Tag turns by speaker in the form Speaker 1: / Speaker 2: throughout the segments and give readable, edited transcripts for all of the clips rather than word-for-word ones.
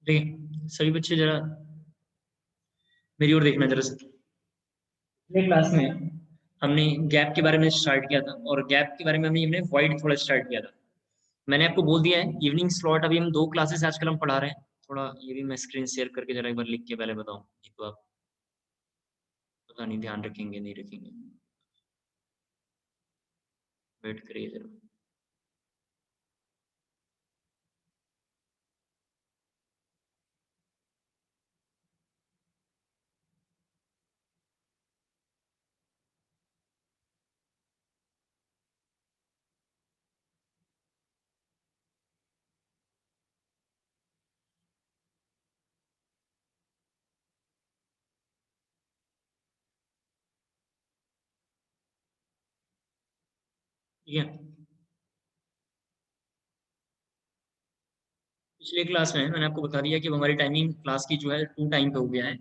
Speaker 1: देखिए सभी बच्चे जरा मेरी ओर देखना जरा सा। पिछले क्लास में हमने गैप के बारे में स्टार्ट किया था और गैप के बारे में हमने वॉइड थोड़ा स्टार्ट किया था। मैंने आपको बोल दिया है इवनिंग स्लॉट अभी हम 2 क्लासेस आजकल हम पढ़ा रहे हैं। थोड़ा ये भी मैं स्क्रीन शेयर करके जरा एक बार लिख के पहले बताऊं, एक तो आप पता नहीं ध्यान रखेंगे नहीं रखेंगे, वेट करिए जरा। ठीक है, पिछले क्लास में मैंने आपको बता दिया कि हमारी टाइमिंग क्लास की जो है 2 टाइम पे हो गया है।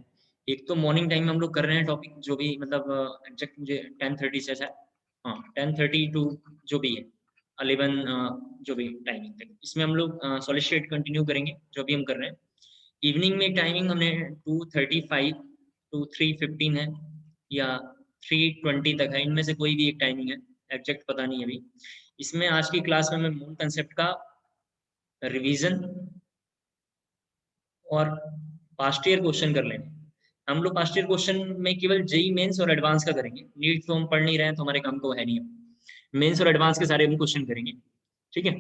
Speaker 1: एक तो मॉर्निंग टाइम में हम लोग कर रहे हैं टॉपिक जो भी मतलब एग्जैक्ट मुझे 10:30 से है, हाँ 10:30 टू जो भी है 11 जो भी टाइमिंग तक इसमें हम लोग सॉलिड स्टेट कंटिन्यू करेंगे जो भी हम कर रहे हैं। इवनिंग में टाइमिंग हमने 2:35 टू 3:15 है या 3:20 तक है, इनमें से कोई भी एक टाइमिंग है, एग्जैक्ट पता नहीं अभी। इसमें आज की क्लास में मैं मूल कंसेप्ट का रिवीजन और पास्ट ईयर क्वेश्चन कर लेंगे। हम लोग पास्ट ईयर क्वेश्चन में केवल जेई मेंस और एडवांस का करेंगे, नीट तो हम पढ़ नहीं रहे हैं तो हमारे काम को है नहीं। मेंस और एडवांस के सारे हम क्वेश्चन करेंगे, ठीक है।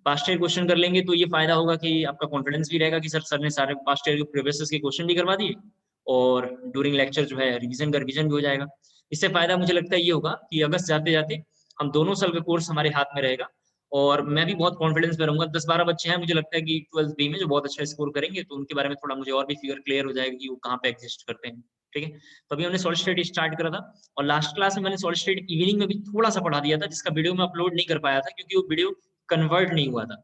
Speaker 1: पास्ट ईयर क्वेश्चन कर लेंगे तो ये फायदा होगा कि आपका कॉन्फिडेंस भी रहेगा कि सर ने सारे पास्ट ईयर के प्रीवियस के क्वेश्चन भी करवा दिए और ड्यूरिंग लेक्चर जो है रिवीजन का रिवीजन भी हो जाएगा। इससे फायदा मुझे लगता है ये होगा कि अगस्त जाते जाते हम दोनों साल का कोर्स हमारे हाथ में रहेगा और मैं भी बहुत कॉन्फिडेंस में रहूंगा। 10-12 बच्चे हैं मुझे लगता है कि 12th बी में जो बहुत अच्छा स्कोर करेंगे तो उनके बारे में थोड़ा मुझे और भी फिगर क्लियर हो जाएगा कि वो कहाँ पे एग्जिस्ट करते हैं, ठीक है। तो अभी हमने सॉलिड स्टेट स्टार्ट करा था और लास्ट क्लास में मैंने सॉलिड स्टेट इवनिंग में भी थोड़ा सा पढ़ा दिया था जिसका वीडियो मैं अपलोड नहीं कर पाया था क्योंकि वो वीडियो कन्वर्ट नहीं हुआ था।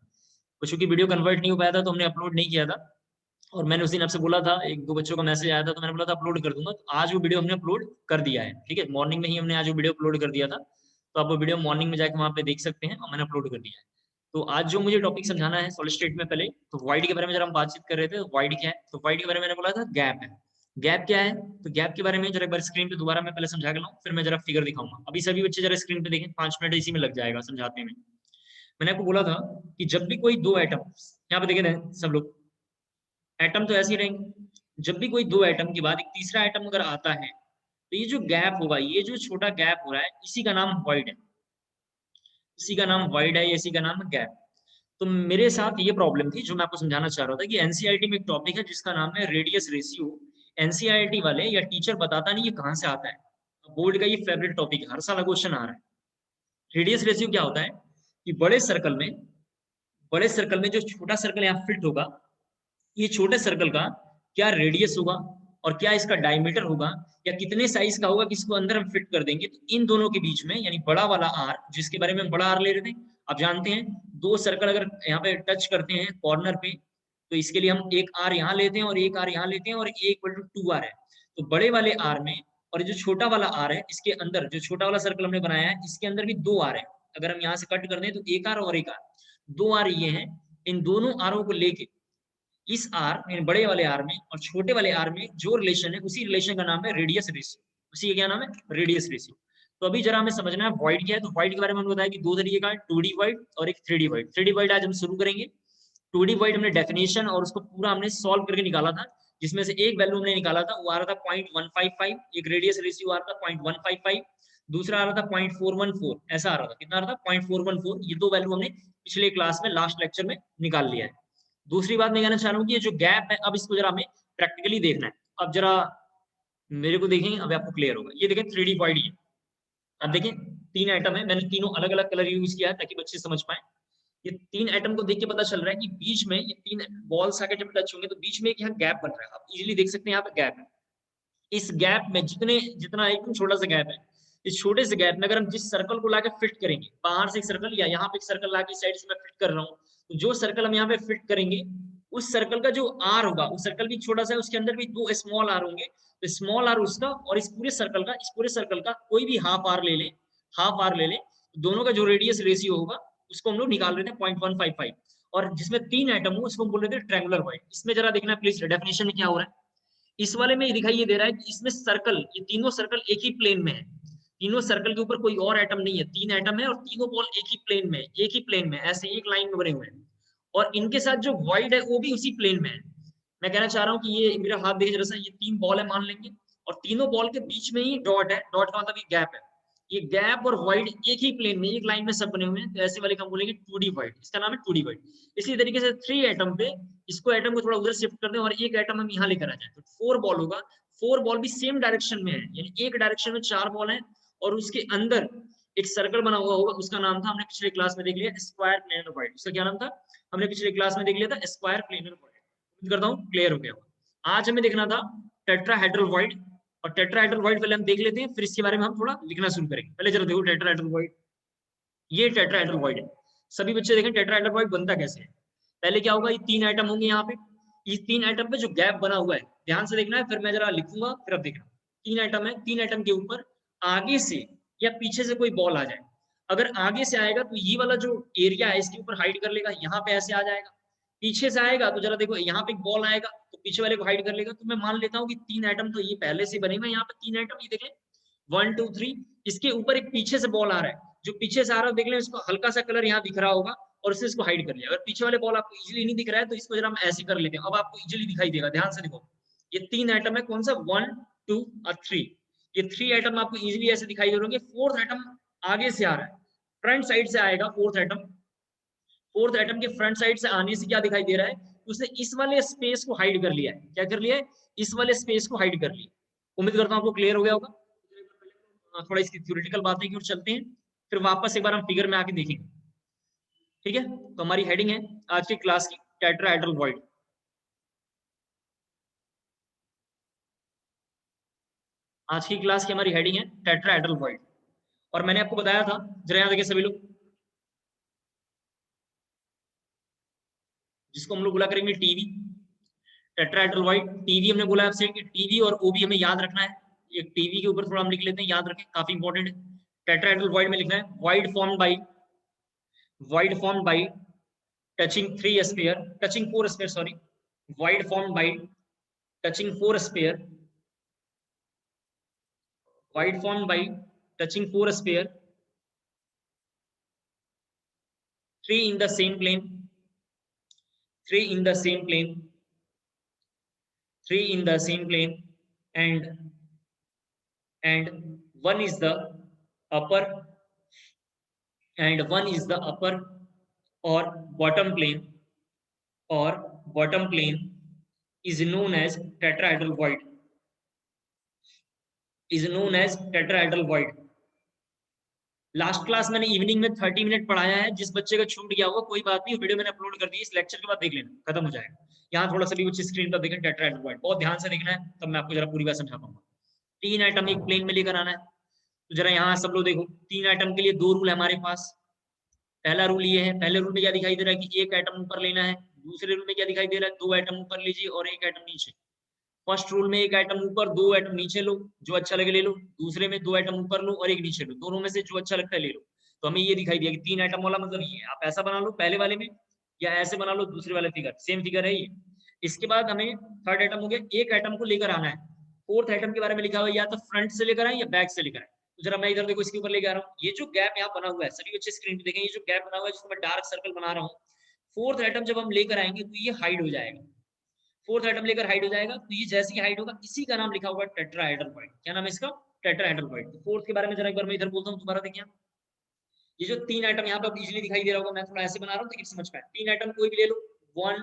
Speaker 1: तो चूंकि वीडियो कन्वर्ट नहीं हो पाया था तो हमने अपलोड नहीं किया था और मैंने उस दिन आपसे बोला था, 1-2 बच्चों का मैसेज आया था तो मैंने बोला था अपलोड कर दूंगा। तो आज वो वीडियो हमने अपलोड कर दिया है, ठीक है। मॉर्निंग में ही हमने आज वो वीडियो अपलोड कर दिया था तो आप वो वीडियो मॉर्निंग में जाकर वहां पे देख सकते हैं और मैंने अपलोड कर दिया है। तो आज जो मुझे टॉपिक समझाना है सॉलिड स्टेट में, पहले तो वाइड के बारे में जरा हम बातचीत कर रहे थे। वाइड क्या है, तो वाइड के बारे में मैंने बोला था गैप है। गैप क्या है, तो गैप के बारे में जरा एक बार स्क्रीन पे दोबारा मैं पहले समझा के लाऊं फिर मैं जरा फिगर दिखाऊंगा। अभी सभी बच्चे जरा स्क्रीन पे देखें, 5 मिनट इसी में लग जाएगा समझाने में। मैंने आपको बोला था कि जब भी कोई दो एटम, यहाँ पे देखे सब लोग, एटम तो ऐसे ही रहेंगे, जब भी कोई दो एटम के बाद एक तीसरा एटम अगर आता है तो ये जो गैप होगा, ये जो छोटा गैप हो रहा है इसी का नाम वॉइड है, इसी का नाम वॉइड है, इसी का नाम गैप। तो मेरे साथ ये प्रॉब्लम थी जो मैं आपको समझाना चाह रहा था कि एनसीईआरटी में एक टॉपिक है जिसका नाम है रेडियस रेशियो। एनसीईआरटी वाले या टीचर बताता नहीं ये कहां से आता है, बोर्ड का ये फेवरेट टॉपिक है, हर साल क्वेश्चन आ रहा है। रेडियस रेशियो क्या होता है कि बड़े सर्कल में जो छोटा सर्कल यहाँ फिट होगा, ये छोटे सर्कल का क्या रेडियस होगा और क्या इसका डायमीटर होगा या कितने साइज का होगा कि इसको अंदर हम फिट कर देंगे। तो इन दोनों के बीच में यानी बड़ा वाला आर, जिसके बारे में हम बड़ा आर ले रहे थे, आप जानते हैं दो सर्कल अगर यहाँ पे टच करते हैं कॉर्नर पे तो इसके लिए हम एक आर यहाँ लेते हैं और एक आर यहाँ लेते हैं और ए इक्वल टू 2 आर है। तो बड़े वाले आर में और जो छोटा वाला आर है इसके अंदर, जो छोटा वाला सर्कल हमने बनाया है इसके अंदर भी 2 आर है। अगर हम यहाँ से कट कर दें तो एक आर और एक आर, 2 आर ये है। इन दोनों आरों को लेके इस आर यानी बड़े वाले आर में और छोटे वाले आर में जो रिलेशन है उसी रिलेशन का नाम है रेडियस रेशियो। उसी का क्या नाम है, रेडियस रेशियो। तो अभी जरा हमें समझना है वॉइड क्या है। तो वॉइड के बारे में हमने बताया कि दो तरीके का, 2D वॉइड और एक 3D वॉइड। 3D वॉइड आज हम शुरू करेंगे। 2D वॉइड हमने डेफिनेशन और उसको पूरा हमने सॉल्व करके निकाला था, जिसमें से एक वैल्यू हमने निकाला था वो आ रहा था 0.155, एक रेडियस रेशियो आ रहा था 0.155, दूसरा आ रहा था 0.414, ऐसा आ रहा था। कितना आ रहा था 0.414। ये दो वैल्यू हमने पिछले क्लास में लास्ट लेक्चर में निकाल लिया है। दूसरी बात मैं कहना चाह रहा हूँ कि ये जो गैप है अब इसको जरा हमें प्रैक्टिकली देखना है। अब जरा मेरे को देखेंगे, अब आपको क्लियर होगा। ये देखें 3D वॉइड, ये अब देखें 3 आइटम है, मैंने तीनों अलग अलग कलर यूज किया है ताकि बच्चे समझ पाए। ये 3 एटम को देख के पता चल रहा है कि बीच में ये 3 बॉल्स आके जब टच होंगे तो बीच में एक यहाँ गैप बन रहा है। आप इजीली देख सकते हैं यहाँ पे गैप है। इस गैप में जितना एकदम छोटा सा गैप है, इस छोटे से गैप में अगर हम जिस सर्कल को लाके फिट करेंगे, बाहर से एक सर्कल या यहाँ पे एक सर्कल लाके साइड से मैं फिट कर रहा हूँ, तो जो सर्कल हम यहाँ पे फिट करेंगे उस सर्कल का जो आर होगा, उस सर्कल भी छोटा सा है, उसके अंदर भी 2 स्मॉल आर होंगे। तो स्मॉल आर उसका और इस पूरे सर्कल का कोई भी हाफ आर ले लें, हाफ आर ले लें, दोनों का जो रेडियस रेशियो होगा उसको हम लोग निकाल रहे थे 0.155। और जिसमें 3 एटम हो उसको हम बोल रहे थे ट्रायंगुलर वॉइड। इसमें जरा देखना प्लीज डेफिनेशन में क्या हो रहा है। इस वाले में दिखाई ये दे रहा है कि इसमें सर्कल, ये तीनों सर्कल एक ही प्लेन में है, तीनों सर्कल के ऊपर कोई और एटम नहीं है, 3 एटम है और तीनों बॉल एक ही प्लेन में, एक ही प्लेन में ऐसे एक लाइन में बने हुए हैं, और इनके साथ जो वॉइड है वो भी उसी प्लेन में है। मैं कहना चाह रहा हूँ कि ये मेरा हाथ देखिए जरा सा, ये 3 बॉल है मान लेंगे, और तीनों बॉल के बीच में ही डॉट है, डॉट का मतलब ये गैप है, ये गैप और वॉइड एक ही प्लेन में एक लाइन में सब बने हुए हैं, तो ऐसे वाले को हम बोलेंगे 2D वॉइड, इसका नाम है 2D वॉइड। इसी तरीके से 3 एटम पे इसको एटम को थोड़ा उधर शिफ्ट कर दें और एक एटम हम यहाँ लेकर आ जाए तो 4 बॉल होगा, 4 बॉल भी सेम डायरेक्शन में है, यानी एक डायरेक्शन में 4 बॉल हैं, और उसके अंदर एक सर्कल बना हुआ होगा, उसका नाम था, हमने पिछले क्लास में देख लिया, स्क्वायर प्लेनर वॉइड। उसका क्या नाम था, हमने पिछले क्लास में देख लिया था, स्क्वायर प्लेनर वॉइड। उम्मीद करता हूँ क्लियर हो गया होगा। आज हमें देखना था टेट्राहेड्रल वॉइड, और टेट्राहेड्रल वॉइड पहले हम देख लेते हैं, फिर इसके बारे में हम थोड़ा लिखना शुरू करेंगे। पहले जरा देखो टेट्राहेड्रल वॉइड, ये टेट्राहेड्रल वॉइड है। सभी बच्चे देखें टेट्राहेड्रल वॉइड बनता कैसे है। पहले क्या होगा, ये 3 एटम होंगे यहाँ पे, इस 3 एटम पे जो गैप बना हुआ है ध्यान से देखना है, फिर मैं जरा लिखूंगा फिर अब देखना। 3 एटम है, 3 एटम के ऊपर आगे से या पीछे से कोई बॉल आ जाए, अगर आगे से आएगा तो ये वाला जो एरिया है इसके ऊपर हाइड कर लेगा, यहाँ पे ऐसे आ जाएगा। पीछे से आएगा तो जरा देखो यहाँ पे एक बॉल आएगा तो पीछे वाले को हाइड कर लेगा। तो मैं मान लेता हूँ कि 3 एटम तो ये पहले से बने हुए, यहाँ पे 3 एटम, ये देखें 1 2 3, इसके ऊपर एक पीछे से बॉल आ रहा है, जो पीछे से आ रहा है देख लें, इसको हल्का सा कलर यहाँ दिख रहा होगा और उससे इसको हाइड कर लिया। अगर पीछे वाले बॉल आपको इजीली नहीं दिख रहा है तो इसको जरा हम ऐसे कर लेते हैं, अब आपको इजीली दिखाई देगा। ध्यान से देखो, ये 3 एटम है, कौन सा 1 2 और 3, ये 3 एटम आपको इजीली ऐसे दिखाई दे रहे होंगे। फोर्थ एटम आगे से आ रहा है, फ्रंट साइड से आएगा फोर्थ एटम, फोर्थ एटम के फ्रंट साइड से आने से क्या दिखाई दे रहा है, उसने इस वाले स्पेस को हाइड कर लिया है। क्या कर लिया है, इस वाले स्पेस को हाइड कर लिया। उम्मीद करता हूं आपको क्लियर हो गया होगा। थोड़ा इसकी थ्योरेटिकल बातें की ओर चलते हैं, फिर वापस एक बार हम फिगर में आके देखेंगे। ठीक है, तो हमारी हेडिंग है आज की क्लास की टेट्राहेड्रल वॉइड। आज की क्लास की हमारी हेडिंग है टेट्राहेड्रल वॉइड, और मैंने आपको बताया था, जरा यहाँ देखिए सभी लोग, जिसको हम लोग बोला करेंगे टीवी, टेट्राहेड्रल वॉइड। टीवी हमने बोला आपसे कि टीवी और ओबी हमें याद रखना है, एक टीवी के ऊपर थोड़ा हम लिख लेते हैं, याद रखें काफी इंपॉर्टेंट है। टेट्राहेड्रल वॉइड में लिखना है void formed by touching 3 sphere, touching 4 sphere, sorry, void formed by touching 4 sphere, void formed by touching 4 sphere, 3 in the same plane, 3 in the same plane, 3 in the same plane, and one is the upper, and one is the upper or bottom plane, or bottom plane is known as tetrahedral void, is known as tetrahedral void। Last class मैंने evening में 30 minute पढ़ाया है, जिस बच्चे का छूट गया होगा कोई बात नहीं, वीडियो मैंने अपलोड कर दी, इस लेक्चर के बाद देख लेना, खत्म हो जाएगा। यहाँ थोड़ा सा भी कुछ स्क्रीन पर देखें टेट्राहेड्रल वॉइड, बहुत ध्यान से देखना है, तब मैं आपको जरा पूरी बात समझा पाऊंगा। 3 आइटम एक प्लेन में लेकर आना है, तो जरा यहाँ सब लोग देखो, 3 आइटम के लिए 2 रूल है हमारे पास। पहला रूल ये है, पहले रूल में क्या दिखाई दे रहा है कि एक आइटम ऊपर लेना है, दूसरे रूल में क्या दिखाई दे रहा है, 2 आइटम ऊपर लीजिए और 1 आइटम नीचे। फर्स्ट रूल में 1 आइटम ऊपर 2 आइटम नीचे लो, जो अच्छा लगे ले लो। दूसरे में 2 आइटम ऊपर लो और 1 नीचे लो, दोनों में से जो अच्छा लगता है ले लो। तो हमें ये दिखाई दिया कि 3 आइटम वाला मतलब ये, आप ऐसा बना लो पहले वाले में, या ऐसे बना लो दूसरे वाले फिगर, सेम फिगर है ये। इसके बाद हमें थर्ड आइटम हो गया, एक आइटम को लेकर आना है। फोर्थ आइटम के बारे में लिखा हुआ है, या तो फ्रंट से लेकर आए या बैक से लेकर आए। तो जरा मैं इधर देखो इसके ऊपर लेकर आ रहा हूँ, ये जो गैप यहाँ बना हुआ है, सभी बच्चे स्क्रीन पे देखें, ये जो गैप बना हुआ है जिसको मैं डार्क सर्कल बना रहा हूँ, फोर्थ आइटम जब हम लेकर आएंगे तो ये हाइड हो जाएगा। फोर्थ आइटम लेकर हाइड हो जाएगा, तो ये जैसे ही हाइड होगा, इसी का नाम लिखा हुआ है टेट्राहेड्रल वॉइड। क्या नाम है इसका, टेट्राहेड्रल वॉइड। फोर्थ के बारे में जरा एक बार मैं इधर बोलता हूँ, दोबारा देखिए। ये जो 3 आइटम यहाँ पे इजीली दिखाई दे रहा होगा, मैं थोड़ा ऐसे बना रहा हूँ ताकि समझ पाए। 3 आइटम कोई भी ले लो, 1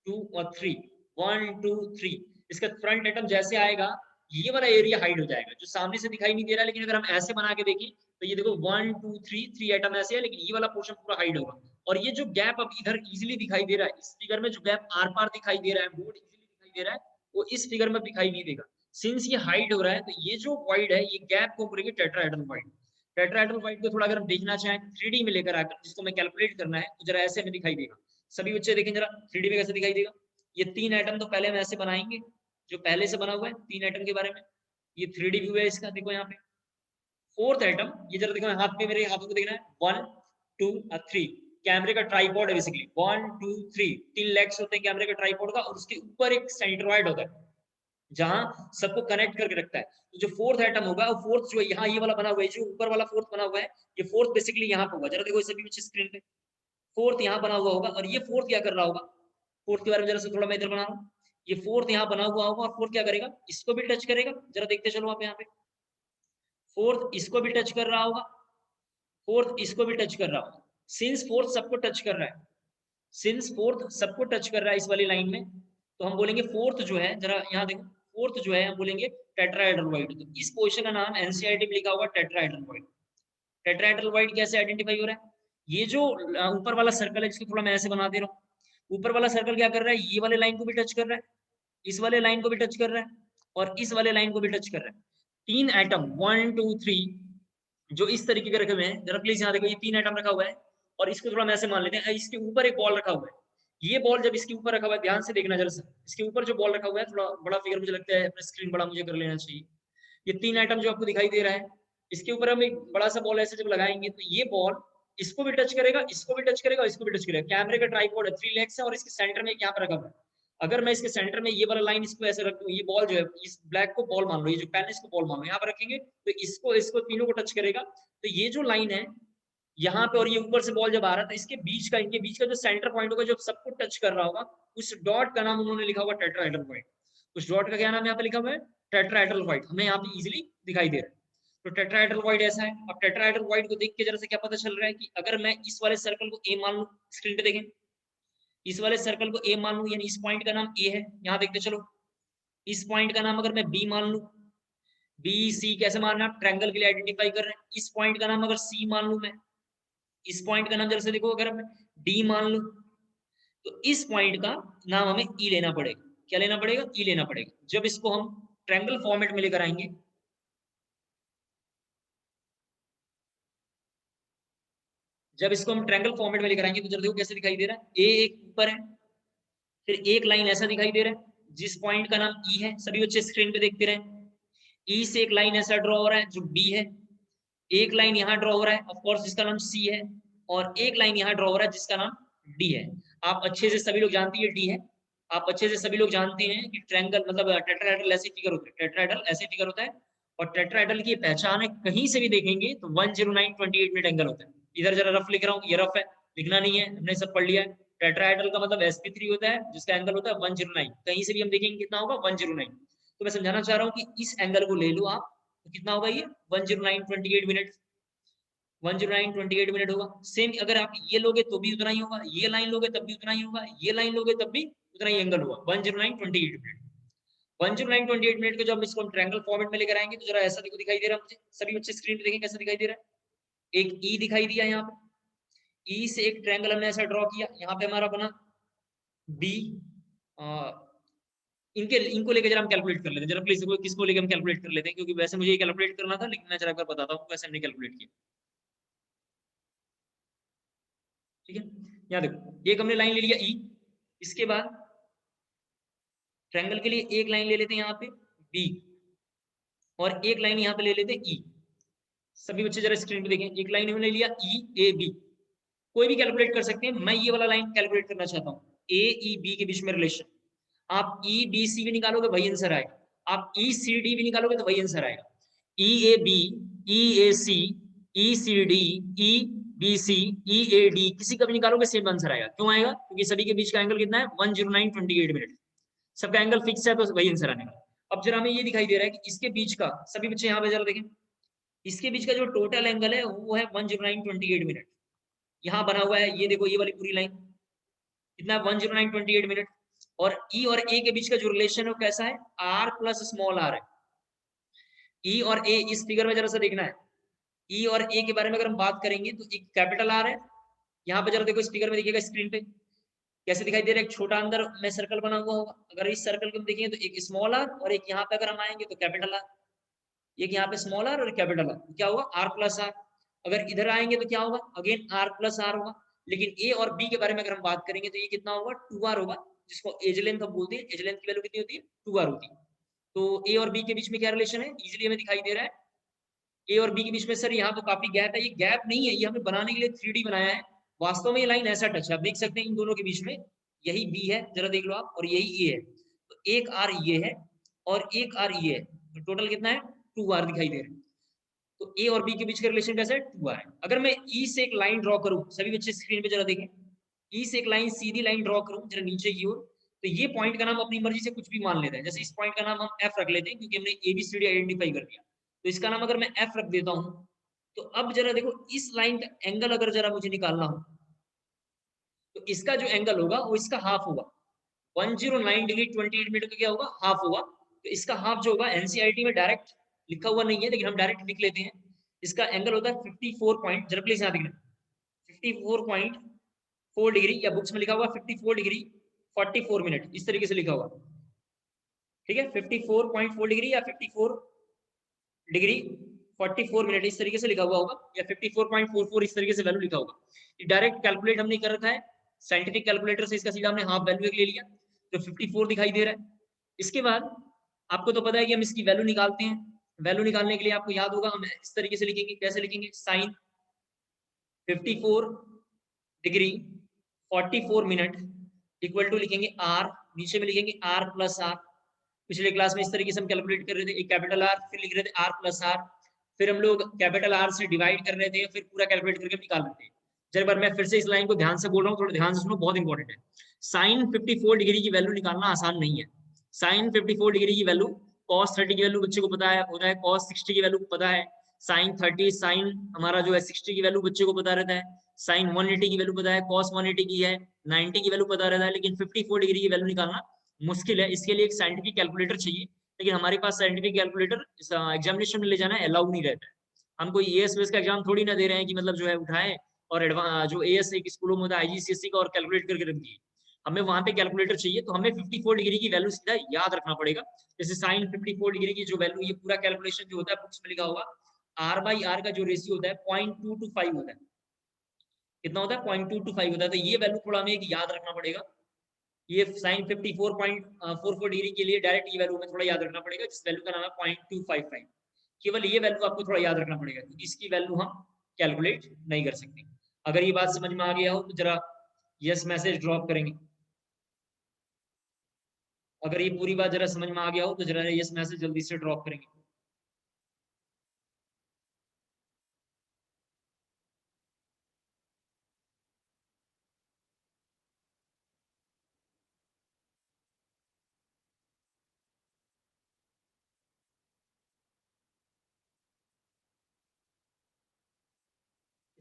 Speaker 1: 2 और 3, 1 2 3। इसका फ्रंट आइटम जैसे आएगा, ये वाला एरिया हाइड हो जाएगा, जो सामने से दिखाई नहीं दे रहा है, लेकिन अगर हम ऐसे बना के देखें तो ये देखो 1 2 3, 3 आइटम ऐसे है, लेकिन ये वाला पोर्शन पूरा हाइड होगा। और ये जो गैप अब इधर इजीली दिखाई दे रहा है, इस फिगर में जो गैप आर पार दिखाई दे रहा है, बोर्ड इजीली दिखाई दे रहा है, वो इस फिगर में दिखाई नहीं देगा। सिंस ये हाइड हो रहा है, तो ये जो वॉइड है, ये गैप को बोलेंगे टेट्राहेड्रल वॉइड। टेट्राहेड्रल वॉइड को थोड़ा अगर हम देखना चाहें 3D में लेकर आकर, जिसको मैं कैलकुलेट करना है, तो जरा ऐसे में दिखाई देगा। सभी बच्चे देखें जरा 3D में कैसे दिखाई देगा। ये 3 आइटम तो पहले हम ऐसे बनाएंगे, जो पहले से बना हुआ है 3 आइटम के बारे में। ये 3D व्यू है इसका, देखो यहाँ पे। फोर्थ आइटम, ये जरा देखो हाथ पे, मेरे हाथों को देखना है, 1 2 और 3। कैमरे का ट्राइपॉड है बेसिकली, 1 2 3 3 लेग्स होते हैं कैमरे के ट्राइपॉड का, और उसके ऊपर एक सेंट्रोइड होता है जहां सबको कनेक्ट करके रखता है। तो जो फोर्थ एटम होगा, वो फोर्थ जो है यहाँ ये वाला बना हुआ है, जो ऊपर वाला फोर्थ बना हुआ है, ये फोर्थ बेसिकली यहाँ पे होगा। जरा देखो इसे भी पीछे स्क्रीन पे, फोर्थ यहाँ बना हुआ होगा, और ये फोर्थ क्या कर रहा होगा, फोर्थ के बारे में जरा से थोड़ा मैं इधर बना रहा हूँ। ये फोर्थ यहाँ बना हुआ होगा, और फोर्थ क्या करेगा, इसको भी टच करेगा। जरा देखते चलो आप यहाँ पे, फोर्थ इसको भी टच कर रहा होगा, फोर्थ इसको भी टच कर रहा होगा। सिंस फोर्थ सबको टच कर रहा है, सिंस फोर्थ सबको टच कर रहा है इस वाली लाइन में, तो हम बोलेंगे फोर्थ जो है, जरा यहाँ देखो, फोर्थ जो है हम बोलेंगे टेट्राहेड्रल। तो इस पोजीशन का नाम एनसीईआरटी में लिखा हुआ टेट्राहेड्रल। टेट्राहेड्रल कैसे आइडेंटिफाई हो रहा है, ये जो ऊपर वाला सर्कल है, जिसको थोड़ा मैं ऐसे बना दे रहा हूँ, ऊपर वाला सर्कल क्या कर रहा है, ये वाले लाइन को भी टच कर रहा है, इस वाले लाइन को भी टच कर रहा है, और इस वाले लाइन को भी टच कर रहा है। 3 एटम 1 2 3 जो इस तरीके के रखे हुए हैं, जरा प्लीज यहाँ देखो, ये 3 एटम रखा हुआ है, और इसको थोड़ा मैं ऐसे मान लेते हैं, इसके ऊपर एक बॉल रखा हुआ है। ये बॉल जब इसके ऊपर रखा हुआ है, ध्यान से देखना जरा सा, इसके ऊपर जो बॉल रखा हुआ है, थोड़ा बड़ा फिगर मुझे लगता है, अपना स्क्रीन बड़ा मुझे कर लेना चाहिए। ये 3 एटम जो आपको दिखाई दे रहा है, इसके ऊपर हम एक बड़ा सा बॉल ऐसे जब लगाएंगे, तो ये बॉल इसको भी टच करेगा, इसको भी टच करेगा, इसको भी टच करेगा। कैमरे का ट्राइपॉड है, 3 लेग्स है, और इसके सेंटर में यहाँ पर रखा हुआ है। अगर मैं इसके सेंटर में ये वाला लाइन इसको ऐसे रख दूं, ये बॉल जो है, इस ब्लैक को बॉल मान लो, ये जो पेन है इसको बॉल मान लो, यहाँ पर रखेंगे तो इसको इसको तीनों को टच करेगा। तो ये जो लाइन है यहाँ पे, और ये ऊपर से बॉल जब आ रहा था, इसके बीच का, इनके बीच का जो सेंटर पॉइंट होगा, जो सबको टच कर रहा होगा, उस डॉट का नाम उन्होंने लिखा हुआ टेट्राहेड्रल पॉइंट। उस डॉट का क्या नाम यहाँ पे लिखा हुआ है, टेट्राहेड्रल पॉइंट, हमें यहाँ पे इजीली दिखाई दे रहा है। तो टेट्राहेड्रल पॉइंट ऐसा है। अब टेट्राहेड्रल पॉइंट को देख के जरा से क्या पता चल रहा है, कि अगर मैं इस वाले सर्कल को ए मान लूं, स्क्रीन पे देखें, इस वाले सर्कल को ए मान लूं, यानी इस पॉइंट का नाम ए है, यहाँ देखते चलो। इस पॉइंट का नाम अगर मैं बी मान लूं, बी सी कैसे मानना, ट्रायंगल के लिए आइडेंटिफाई कर रहे हैं। इस पॉइंट का नाम अगर सी मान लूं मैं, इस पॉइंट का नाम जरा से देखो, अगर मैं डी मान लूं, तो इस पॉइंट का नाम हमें ई लेना पड़ेगा। क्या लेना पड़ेगा, ई लेना पड़ेगा। जब इसको हम ट्रायंगल फॉर्मेट में लेकर आएंगे, जब इसको हम ट्रायंगल फॉर्मेट में लेकर आएंगे, तो जरा देखो कैसे दिखाई दे रहा है, ए एक ऊपर है, फिर एक लाइन ऐसा दिखाई दे रहा है जिस पॉइंट का नाम ई है। सभी बच्चे स्क्रीन पे देखते रहे, ई से एक लाइन ऐसा ड्रॉ हो रहा है जो बी है, एक लाइन यहाँ ड्रॉ हो रहा है ऑफ कोर्स जिसका नाम सी है, और एक लाइन यहाँ ड्रॉ हो रहा है जिसका नाम डी है। आप अच्छे से सभी लोग जानते हैं डी है, आप अच्छे से सभी लोग जानते हैं कि ट्रायंगल मतलब टेट्राहेड्रल ऐसे फिगर होता है, टेट्राहेड्रल ऐसे फिगर होता है। और टेट्राहेड्रल की पहचान है, कहीं से भी देखेंगे तो 10928 मिनट एंगल होता है। इधर जरा रफ लिख रहा हूँ, ये रफ है, लिखना नहीं है, हमने सब पढ़ लिया है। टेट्राहेड्रल का मतलब sp3 होता है, जिसका एंगल होता है 109। कहीं से भी हम देखेंगे कितना होगा, 109। तो मैं समझाना चाह रहा हूँ कि इस एंगल को ले लो आप, तो कितना होगा ये 10928 मिनट, 10928 मिनट होगा। सेम अगर आप ये लोगे तो भी उतना ही होगा, ये लाइन लोगे तब भी उतना ही होगा, ये लाइन लोगे तब भी उतना ही एंगल होगा, 10928 मिनट। 10928 मिनट को जब हम इसको ट्रायंगल फॉर्मेट में लेकर आएंगे, तो जरा ऐसा देखो दिखाई दे रहा है मुझे, सभी बच्चे स्क्रीन पे देखें कैसा दिखाई दे रहा है। एक ई दिखाई दिया यहाँ पे, ई से एक ट्रायंगल हमने ऐसा ड्रॉ किया, यहाँ पे हमारा बना बी। इनके इनको लेकर जरा हम कैलकुलेट कर लेते हैं, जरा प्लीज किसको लेकर हम कैलकुलेट कर लेते हैं, क्योंकि वैसे मुझे ये कैलकुलेट करना था, लेकिन मैं जरा एक बार बताता हूँ वैसे हमने कैलकुलेट किया। ठीक है, यहाँ देखो, एक हमने लाइन ले लिया ई, इसके बाद ट्रायंगल के लिए एक लाइन ले लेते हैं यहाँ पे बी, और एक लाइन यहाँ पे ले लेते हैं ई। सभी बच्चे जरा स्क्रीन पे देखें, एक लाइन हमने लिया ई ए बी, कोई भी कैलकुलेट कर सकते हैं, मैं ये वाला लाइन कैलकुलेट करना चाहता हूँ, ए ई बी के बीच में रिलेशन। आप ई बी सी भी निकालोगे वही आंसर आएगा, आप ई सी डी भी निकालोगे तो वही आंसर आएगा। E A B, E A C, E C D, E B C, E A D, किसी का भी निकालोगे सेम आंसर आएगा। क्यों आएगा, क्योंकि सभी के बीच का एंगल कितना है, 10928 मिनट, सबका एंगल फिक्स है, तो वही आंसर आने वाला। अब जरा हमें ये दिखाई दे रहा है कि इसके बीच का, सभी बच्चे यहाँ पे जरा देखें, इसके बीच का जो टोटल एंगल है वो है 10928 मिनट। यहाँ बना हुआ है, ये देखो ये वाली पूरी लाइन कितना है, 10928 मिनट। और ई और ए के बीच का जो रिलेशन है वो कैसा है, आर प्लस स्मॉल आर है। ई और ए इस फिगर में जरा सा देखना है, ई और ए के बारे में अगर हम बात करेंगे तो एक कैपिटल आर है, यहाँ पे जरा देखो इस फिगर में देखिएगा स्क्रीन पे कैसे दिखाई दे रहा है, एक छोटा अंदर में सर्कल बना हुआ होगा। अगर इस सर्कल को हम देखेंगे तो एक स्मॉल आर, और एक यहाँ पे अगर हम आएंगे तो कैपिटल आर, एक यहाँ पे स्मॉल आर और कैपिटल आर, क्या होगा आर प्लस आर। अगर इधर आएंगे तो क्या होगा, अगेन आर प्लस आर होगा। लेकिन ए और बी के बारे में अगर हम बात करेंगे तो ये कितना होगा, 2r होगा, जिसको एज लेंथ हम बोलते हैं। एज लेंथ की वैल्यू कितनी होती है, 2r होती है। तो ए और बी के बीच में क्या रिलेशन है, इजीली हमें दिखाई दे रहा है। ए और बी के बीच में सर यहाँ तो काफी गैप है, ये गैप नहीं है, ये हमें बनाने के लिए 3D बनाया है। वास्तव में ये लाइन ऐसा टच है, आप देख सकते हैं इन दोनों के बीच में यही बी है, जरा देख लो आप, और यही ए है। तो एक आर ये है और एक आर ये है, तो टोटल कितना है 2 आर दिखाई दे रहे हैं। तो ए और बी के बीच का रिलेशन कैसा है 2 आर है। अगर मैं ई से एक लाइन ड्रॉ करूं, सभी बच्चे स्क्रीन पे जरा देखें, ई से एक लाइन सीधी लाइन ड्रॉ करूं जरा नीचे की ओर, तो ये पॉइंट का नाम अपनी मर्जी से कुछ भी मान लेते हैं। जैसे इस पॉइंट का नाम हम एफ रख लेते हैं क्योंकि हमने एबीसीडी आइडेंटिफाई कर दिया। तो इसका नाम अगर मैं एफ रख देता हूं, तो अब जरा देखो इस लाइन का एंगल अगर जरा मुझे निकालना हो, तो इसका जो एंगल होगा वो इसका हाफ होगा। 109 डिग्री 28 मिनट का क्या होगा, हाफ होगा। तो इसका हाफ जो होगा एनसीईआरटी में डायरेक्ट लिखा हुआ नहीं है, लेकिन हम डायरेक्ट लिख लेते हैं। इसका एंगल होता है 54 पॉइंट, जरा प्लीज यहाँ देखना, 54.4 डिग्री, या बुक्स में लिखा हुआ 54 डिग्री 44 मिनट, इस तरीके से लिखा हुआ। ठीक है, 54.4 डिग्री या 54 डिग्री 44 मिनट इस तरीके से लिखा हुआ होगा, या 54.44 इस तरीके से वैल्यू लिखा होगा। डायरेक्ट कैलकुलेट हमने कर रखा है साइंटिफिक कैलकुलेटर से, इसका सीधा हमने हाफ वैल्यू ले लिया, तो 54 दिखाई दे रहा है। इसके बाद आपको तो पता है कि हम इसकी वैल्यू निकालते हैं। वैल्यू निकालने के लिए आपको याद होगा हम इस तरीके से लिखेंगे, कैसे लिखेंगे, sine 54 degree 44 minute equal to लिखेंगे आर, नीचे में लिखेंगे आर प्लस आर। पिछले क्लास में इस तरीके से हम कैलकुलेट कर रहे थे, एक कैपिटल आर, फिर लिख रहे थे आर प्लस आर, फिर हम लोग कैपिटल आर से डिवाइड कर रहे थे, फिर पूरा कैलकुलेट करके निकाल रहे थे। जब बार मैं फिर से इस लाइन को ध्यान से बोल रहा हूँ, थोड़ा ध्यान से सुनो, बहुत इंपॉर्टेंट है। साइन 54 डिग्री की वैल्यू निकालना आसान नहीं है। साइन 54 डिग्री की वैल्यू, cos 30 की वैल्यू बच्चे को पता है, होता है cos 60 की वैल्यू पता है, साइन 30 साइन हमारा जो है 60 की वैल्यू बच्चे को पता रहता है, साइन 180 की वैल्यू पता है, cos 180 की है, 90 की वैल्यू पता रहता है, लेकिन 54 डिग्री की वैल्यू निकालना मुश्किल है। इसके लिए एक साइंटिफिक कैलकुलेटर चाहिए, लेकिन हमारे पास साइंटिफिक कैलकुलेटर एग्जामिनेशन में ले जाना अलाउ नहीं रहता है। हम कोई एएस का एग्जाम थोड़ी ना दे रहे हैं कि मतलब जो है उठाए और जो एएस एक स्कूलों में होता है आईजीसीएसई का, और कैलकुलेट करके रख दिए। हमें वहां पे कैलकुलेटर चाहिए, तो हमें 54 डिग्री की वैल्यू सीधा याद रखना पड़ेगा। जैसे साइन 54 डिग्री की जो वैल्यू, ये पूरा कैलकुलेशन जो होता है बुक्स में लिखा होगा, आर बाई आर का जो रेशियो होता है 0.225 होता है। कितना होता है, 0.225 होता है। तो ये वैल्यू थोड़ा हमें एक याद रखना पड़ेगा। ये साइन 54.44 डिग्री के लिए डायरेक्ट ये वैल्यू हमें थोड़ा याद रखना पड़ेगा, जिस वैल्यू का नाम है 0.255। केवल ये वैल्यू आपको थोड़ा याद रखना पड़ेगा, क्योंकि इसकी वैल्यू हम कैलकुलेट नहीं कर सकते। अगर ये बात समझ में आ गया हो तो जरा यस मैसेज ड्रॉप करेंगे। अगर ये पूरी बात जरा समझ में आ गया हो तो जरा यस मैसेज जल्दी से ड्रॉप करेंगे।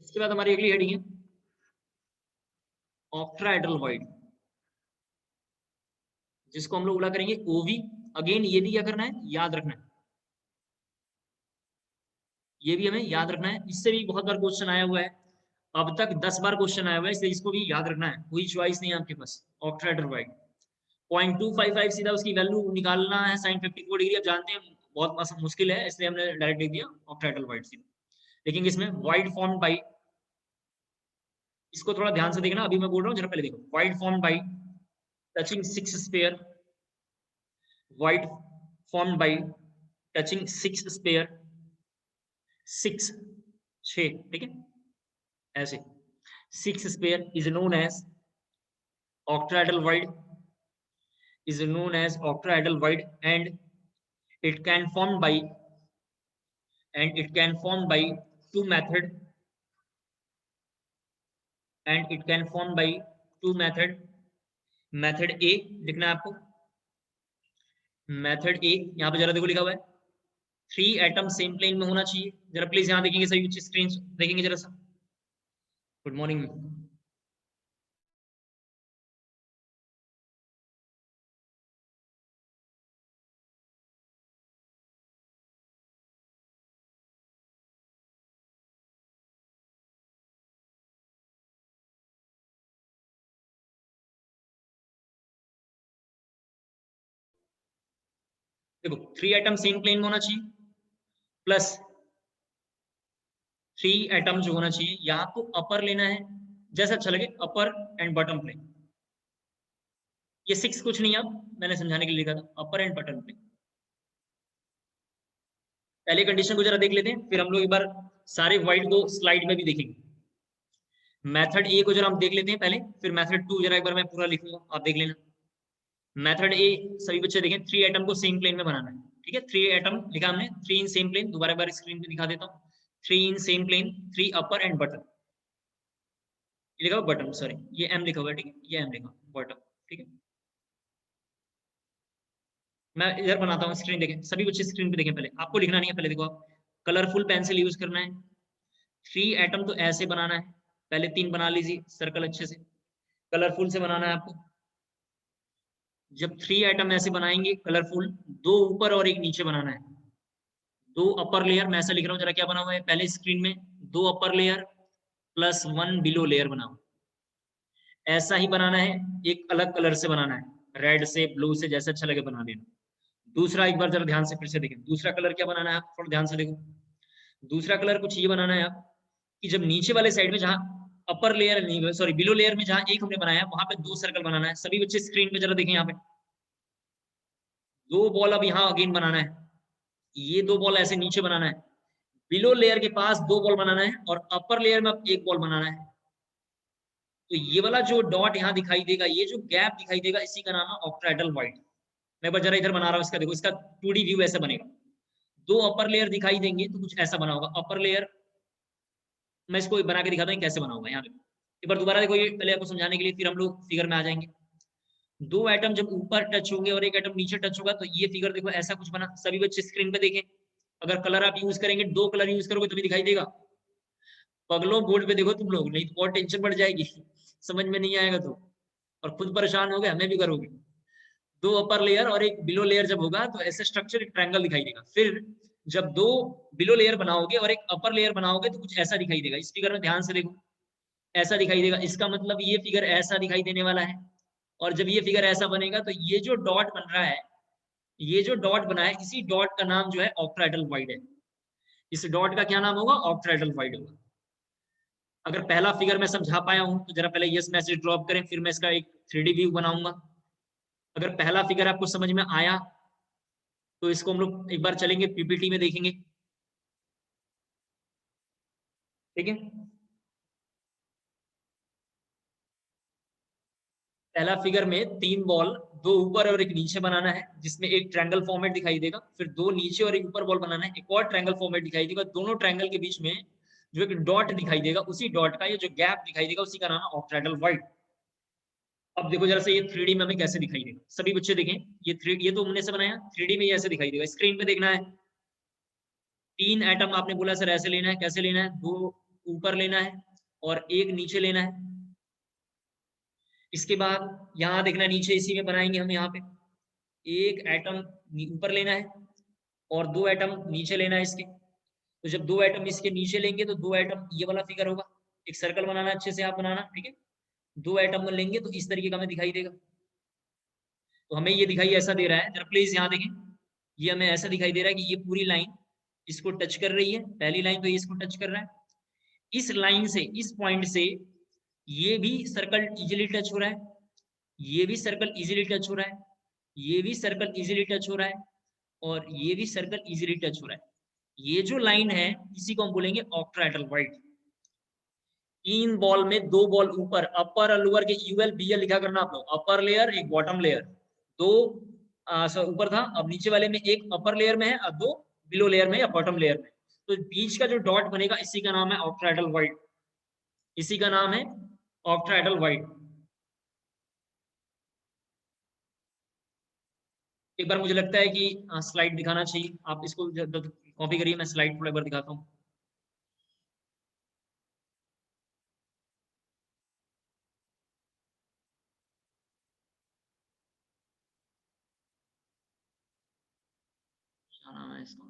Speaker 1: इसके बाद हमारी अगली हेडिंग है ऑक्ट्राहेड्रल वॉइड, जिसको हम लोग बोला करेंगे ओवी। अगेन ये भी क्या करना है, याद रखना है। ये भी हमें याद रखना है, इससे भी बहुत बार क्वेश्चन आया हुआ है, अब तक 10 बार क्वेश्चन आया हुआ है, इसलिए इसको भी याद रखना है, कोई चॉइस नहीं है आपके पास। ऑक्ट्राहेड्रल वॉइड 0.255 सीधा उसकी वैल्यू निकालना है साइन 54 डिग्री। आप जानते हैं बहुत मुश्किल है, इसलिए हमने डायरेक्ट लिख दिया ऑक्ट्राहेड्रल वॉइड सीधा। लेकिन इसमें वाइड फॉर्म बाई, इसको थोड़ा ध्यान से देखना, अभी मैं बोल रहा हूँ जरा पहले देखो। Void form by touching 6 sphere, void form by touching 6 sphere, 6 6, ठीक है, ऐसे 6 sphere is known as octahedral void, is known as octahedral void, and it can formed by two method, and it can formed by two method। Method A लिखना है आपको, method ए यहाँ पे जरा देखो लिखा हुआ है 3 एटम सेम प्लेन में होना चाहिए। जरा प्लीज यहाँ देखेंगे, सही स्क्रीन देखेंगे जरा सा। Good morning. देखो 3 एटम सेम प्लेन में होना चाहिए, प्लस 3 एटम जो होना चाहिए या तो अपर लेना है, जैसा अच्छा लगे, अपर एंड बॉटम प्लेन। ये 6 कुछ नहीं, अब मैंने समझाने के लिए लिखा था, अपर एंड बॉटम प्लेन। पहले कंडीशन को जरा देख लेते हैं, फिर हम लोग एक बार सारे वाइड को स्लाइड में भी देखेंगे। मेथड ए को जरा हम देख लेते हैं पहले, फिर मेथड 2 जरा एक बार मैं पूरा लिखूंगा, आप देख लेना। मेथड ए, सभी बच्चे देखें, 3 एटम को सेम प्लेन में बनाना है। ठीक है, 3 एटम लिखा हमने, 3 इन सेम प्लेन। दोबारा बार स्क्रीन पे दिखा देता हूँ, 3 in same plane, 3 upper and bottom. लिखा हुआ बटन, सॉरी ये एम लिखा हुआ है, ठीक है, ये एम लिखा बटन। ठीक है, मैं इधर बनाता हूँ, स्क्रीन देखें, सभी बच्चे स्क्रीन पे देखें। पहले आपको लिखना नहीं है, पहले देखो आप, कलरफुल पेंसिल यूज करना है। 3 एटम तो ऐसे बनाना है, पहले 3 बना लीजिए सर्कल अच्छे से, कलरफुल से बनाना है आपको। जब 3 एटम ऐसे बनाएंगे कलरफुल, 2 ऊपर और एक नीचे बनाना है। 2 अपर लेयर, मैं ऐसा लिख रहा हूँ जरा, क्या बना हुआ है पहले स्क्रीन में, 2 अपर लेयर प्लस 1 बिलो लेयर बना हुआ। ऐसा ही बनाना है, एक अलग कलर से बनाना है, रेड से, ब्लू से, जैसे अच्छा लगे बना लेना। दूसरा एक बार जरा ध्यान से फिर से देखें, दूसरा कलर क्या बनाना है आप, थोड़ा ध्यान से देखो। दूसरा कलर कुछ ये बनाना है आप, कि जब नीचे वाले साइड में, जहां अपर लेयर नहीं, सॉरी बिलो लेयर में जहां एक हमने बनाया है, वहां पे 2 सर्कल बनाना है। सभी बच्चे स्क्रीन पे जरा देखें, यहाँ पे 2 बॉल अब यहाँ अगेन बनाना है। ये 2 बॉल ऐसे नीचे बनाना है, बिलो लेयर के पास 2 बॉल बनाना है, और अपर लेयर में अब 1 बॉल बनाना है। तो ये वाला जो डॉट यहाँ दिखाई देगा, ये जो गैप दिखाई देगा, इसी का नाम है ऑक्ट्राइडल वाइड। मैं जरा इधर बना रहा हूँ इसका, देखो इसका 2D व्यू ऐसे बनेगा। 2 अपर लेयर दिखाई देंगे तो कुछ ऐसा बना होगा अपर लेयर। मैं इसको बना के दिखाता हूँ कैसे बना होगा यहाँ पे, एक बार दोबारा देखो, ये पहले आपको समझाने के लिए, फिर हम लोग फिगर में आ जाएंगे। 2 एटम जब ऊपर टच होंगे और एक एटम नीचे टच होगा, तो ये फिगर देखो ऐसा कुछ बना। सभी बच्चे स्क्रीन पे देखें, अगर कलर आप यूज करेंगे, 2 कलर यूज करोगे तभी दिखाई देगा। पगलों बोर्ड पे देखो तुम लोग, नहीं तो बहुत टेंशन बढ़ जाएगी समझ में नहीं आएगा तो, और खुद परेशान हो गए, हमें भी करोगे। 2 अपर लेयर और एक बिलो लेयर जब होगा, तो ऐसे स्ट्रक्चर, एक ट्रायंगल दिखाई देगा। फिर जब 2 बिलो लेयर बनाओगे और एक अपर लेयर बनाओगे, तो कुछ ऐसा दिखाई देगा। इस फिगर में ध्यान से देखो, ऐसा दिखाई देगा। इसका मतलब ये फिगर ऐसा दिखाई देने वाला है। और जब ये फिगर ऐसा बनेगा, तो ये जो डॉट बन रहा है, ये जो डॉट बना है, इसी डॉट का नाम जो है ऑक्ट्राइडल वाइड है। इस डॉट का क्या नाम होगा, ऑक्ट्राइडल वाइड होगा। अगर पहला फिगर मैं समझा पाया हूं, तो जरा पहले यस मैसेज ड्रॉप करें, फिर मैं इसका एक 3D व्यू बनाऊंगा। अगर पहला फिगर आपको समझ में आया, तो इसको हम लोग एक बार चलेंगे, पीपीटी में देखेंगे। ठीक है, पहला फिगर में 3 बॉल, 2 ऊपर और एक नीचे बनाना है, जिसमें एक ट्रायंगल फॉर्मेट दिखाई देगा। फिर 2 नीचे और एक ऊपर बॉल बनाना है, एक और ट्रायंगल फॉर्मेट दिखाई देगा। दोनों ट्रायंगल के बीच में जो एक डॉट दिखाई देगा, उसी डॉट का ये जो गैप दिखाई देगा, उसी का नाम है ऑक्ट्राइडल वाइड। अब देखो जरा से, ये 3D में हमें कैसे दिखाई देगा, सभी बच्चे देखें। ये तो हमने से बनाया, 3D में ये ऐसे दिखाई देगा। स्क्रीन पे देखना है, 3 एटम आपने बोला सर ऐसे लेना है, कैसे लेना है, 2 ऊपर लेना है और एक नीचे लेना है। इसके बाद यहाँ देखना, नीचे इसी में बनाएंगे हम, यहाँ पे एक एटम ऊपर लेना है और 2 एटम नीचे लेना है इसके। तो जब 2 एटम इसके नीचे लेंगे, तो 2 एटम, ये वाला फिगर होगा। एक सर्कल बनाना, अच्छे से आप बनाना, ठीक है। 2 एटम लेंगे तो इस तरीके का हमें दिखाई देगा। तो हमें ये दिखाई ऐसा दे रहा है, जरा प्लीज यहाँ देखें, ये हमें ऐसा दिखाई दे रहा है कि ये पूरी लाइन इसको टच कर रही है। पहली लाइन तो ये इसको टच कर रहा है, इस लाइन से, इस पॉइंट से ये भी सर्कल इजीली टच हो रहा है, ये भी सर्कल इजीली टच हो रहा है, ये भी सर्कल इजीली टच हो रहा है, और ये भी सर्कल इजीली टच हो रहा है। ये जो लाइन है, इसी को हम बोलेंगे ऑक्ट्राइडल वाइड। 3 बॉल में 2 बॉल ऊपर, अपर और लोअर के यूएल बीएल लिखा करना आप लोग, अपर लेयर एक बॉटम लेयर। 2 ऊपर था, अब नीचे वाले में एक अपर लेयर में है और 2 बिलो लेयर में या बॉटम लेयर में। तो बीच का जो डॉट बनेगा, इसी का नाम है ऑक्ट्राइडल वाइड, इसी का नाम है ऑक्ट्राइडल वाइड। एक बार मुझे लगता है कि स्लाइड दिखाना चाहिए, आप इसको कॉपी करिए, मैं स्लाइड थोड़ा बार दिखाता हूँ। क्या नाम है इसका,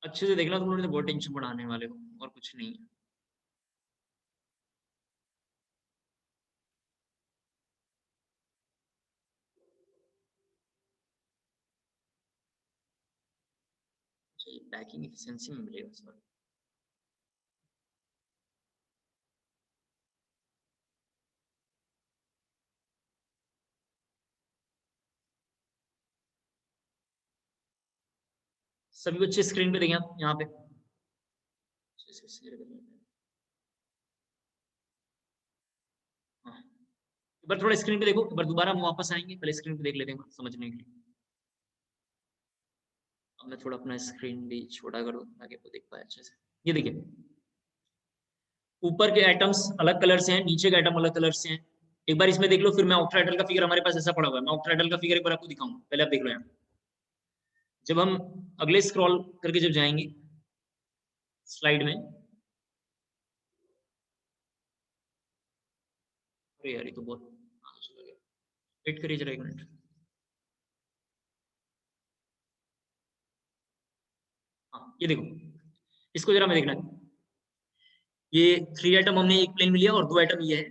Speaker 1: अच्छे से देखना, तुम लोगों ने बहुत टेंशन बढ़ाने वाले हो, और कुछ नहीं है। पैकिंग एफिशिएंसी में मिलेगा सर। सभी बच्चे स्क्रीन पे देखें आप यहाँ पे। हाँ, एक बार थोड़ा स्क्रीन पे देखो, एक बार दोबारा हम वापस आएंगे, पहले स्क्रीन पे देख लेते हैं समझने के लिए। अब मैं थोड़ा अपना स्क्रीन भी छोटा कर दूं ताकि वो देख पाए अच्छे से। ये देखिए, ऊपर के एटम्स अलग कलर से हैं, नीचे के एटम अलग कलर से हैं। एक बार इसमें देख लो, फिर मैं ऑक्टाहेड्रल का फिगर हमारे पास ऐसा पड़ा हुआ है, मैं ऑक्टाहेड्रल का फिगर एक बार आपको दिखाऊंगा, पहले आप देख लो यहाँ। जब हम अगले स्क्रॉल करके जब जाएंगे स्लाइड में, अरे यार ये तो बहुत आगे चला गया, वेट करिए जरा 1 मिनट। हाँ ये देखो, इसको जरा मैं देखना है। ये 3 एटम हमने एक प्लेन में लिया और 2 एटम ये है।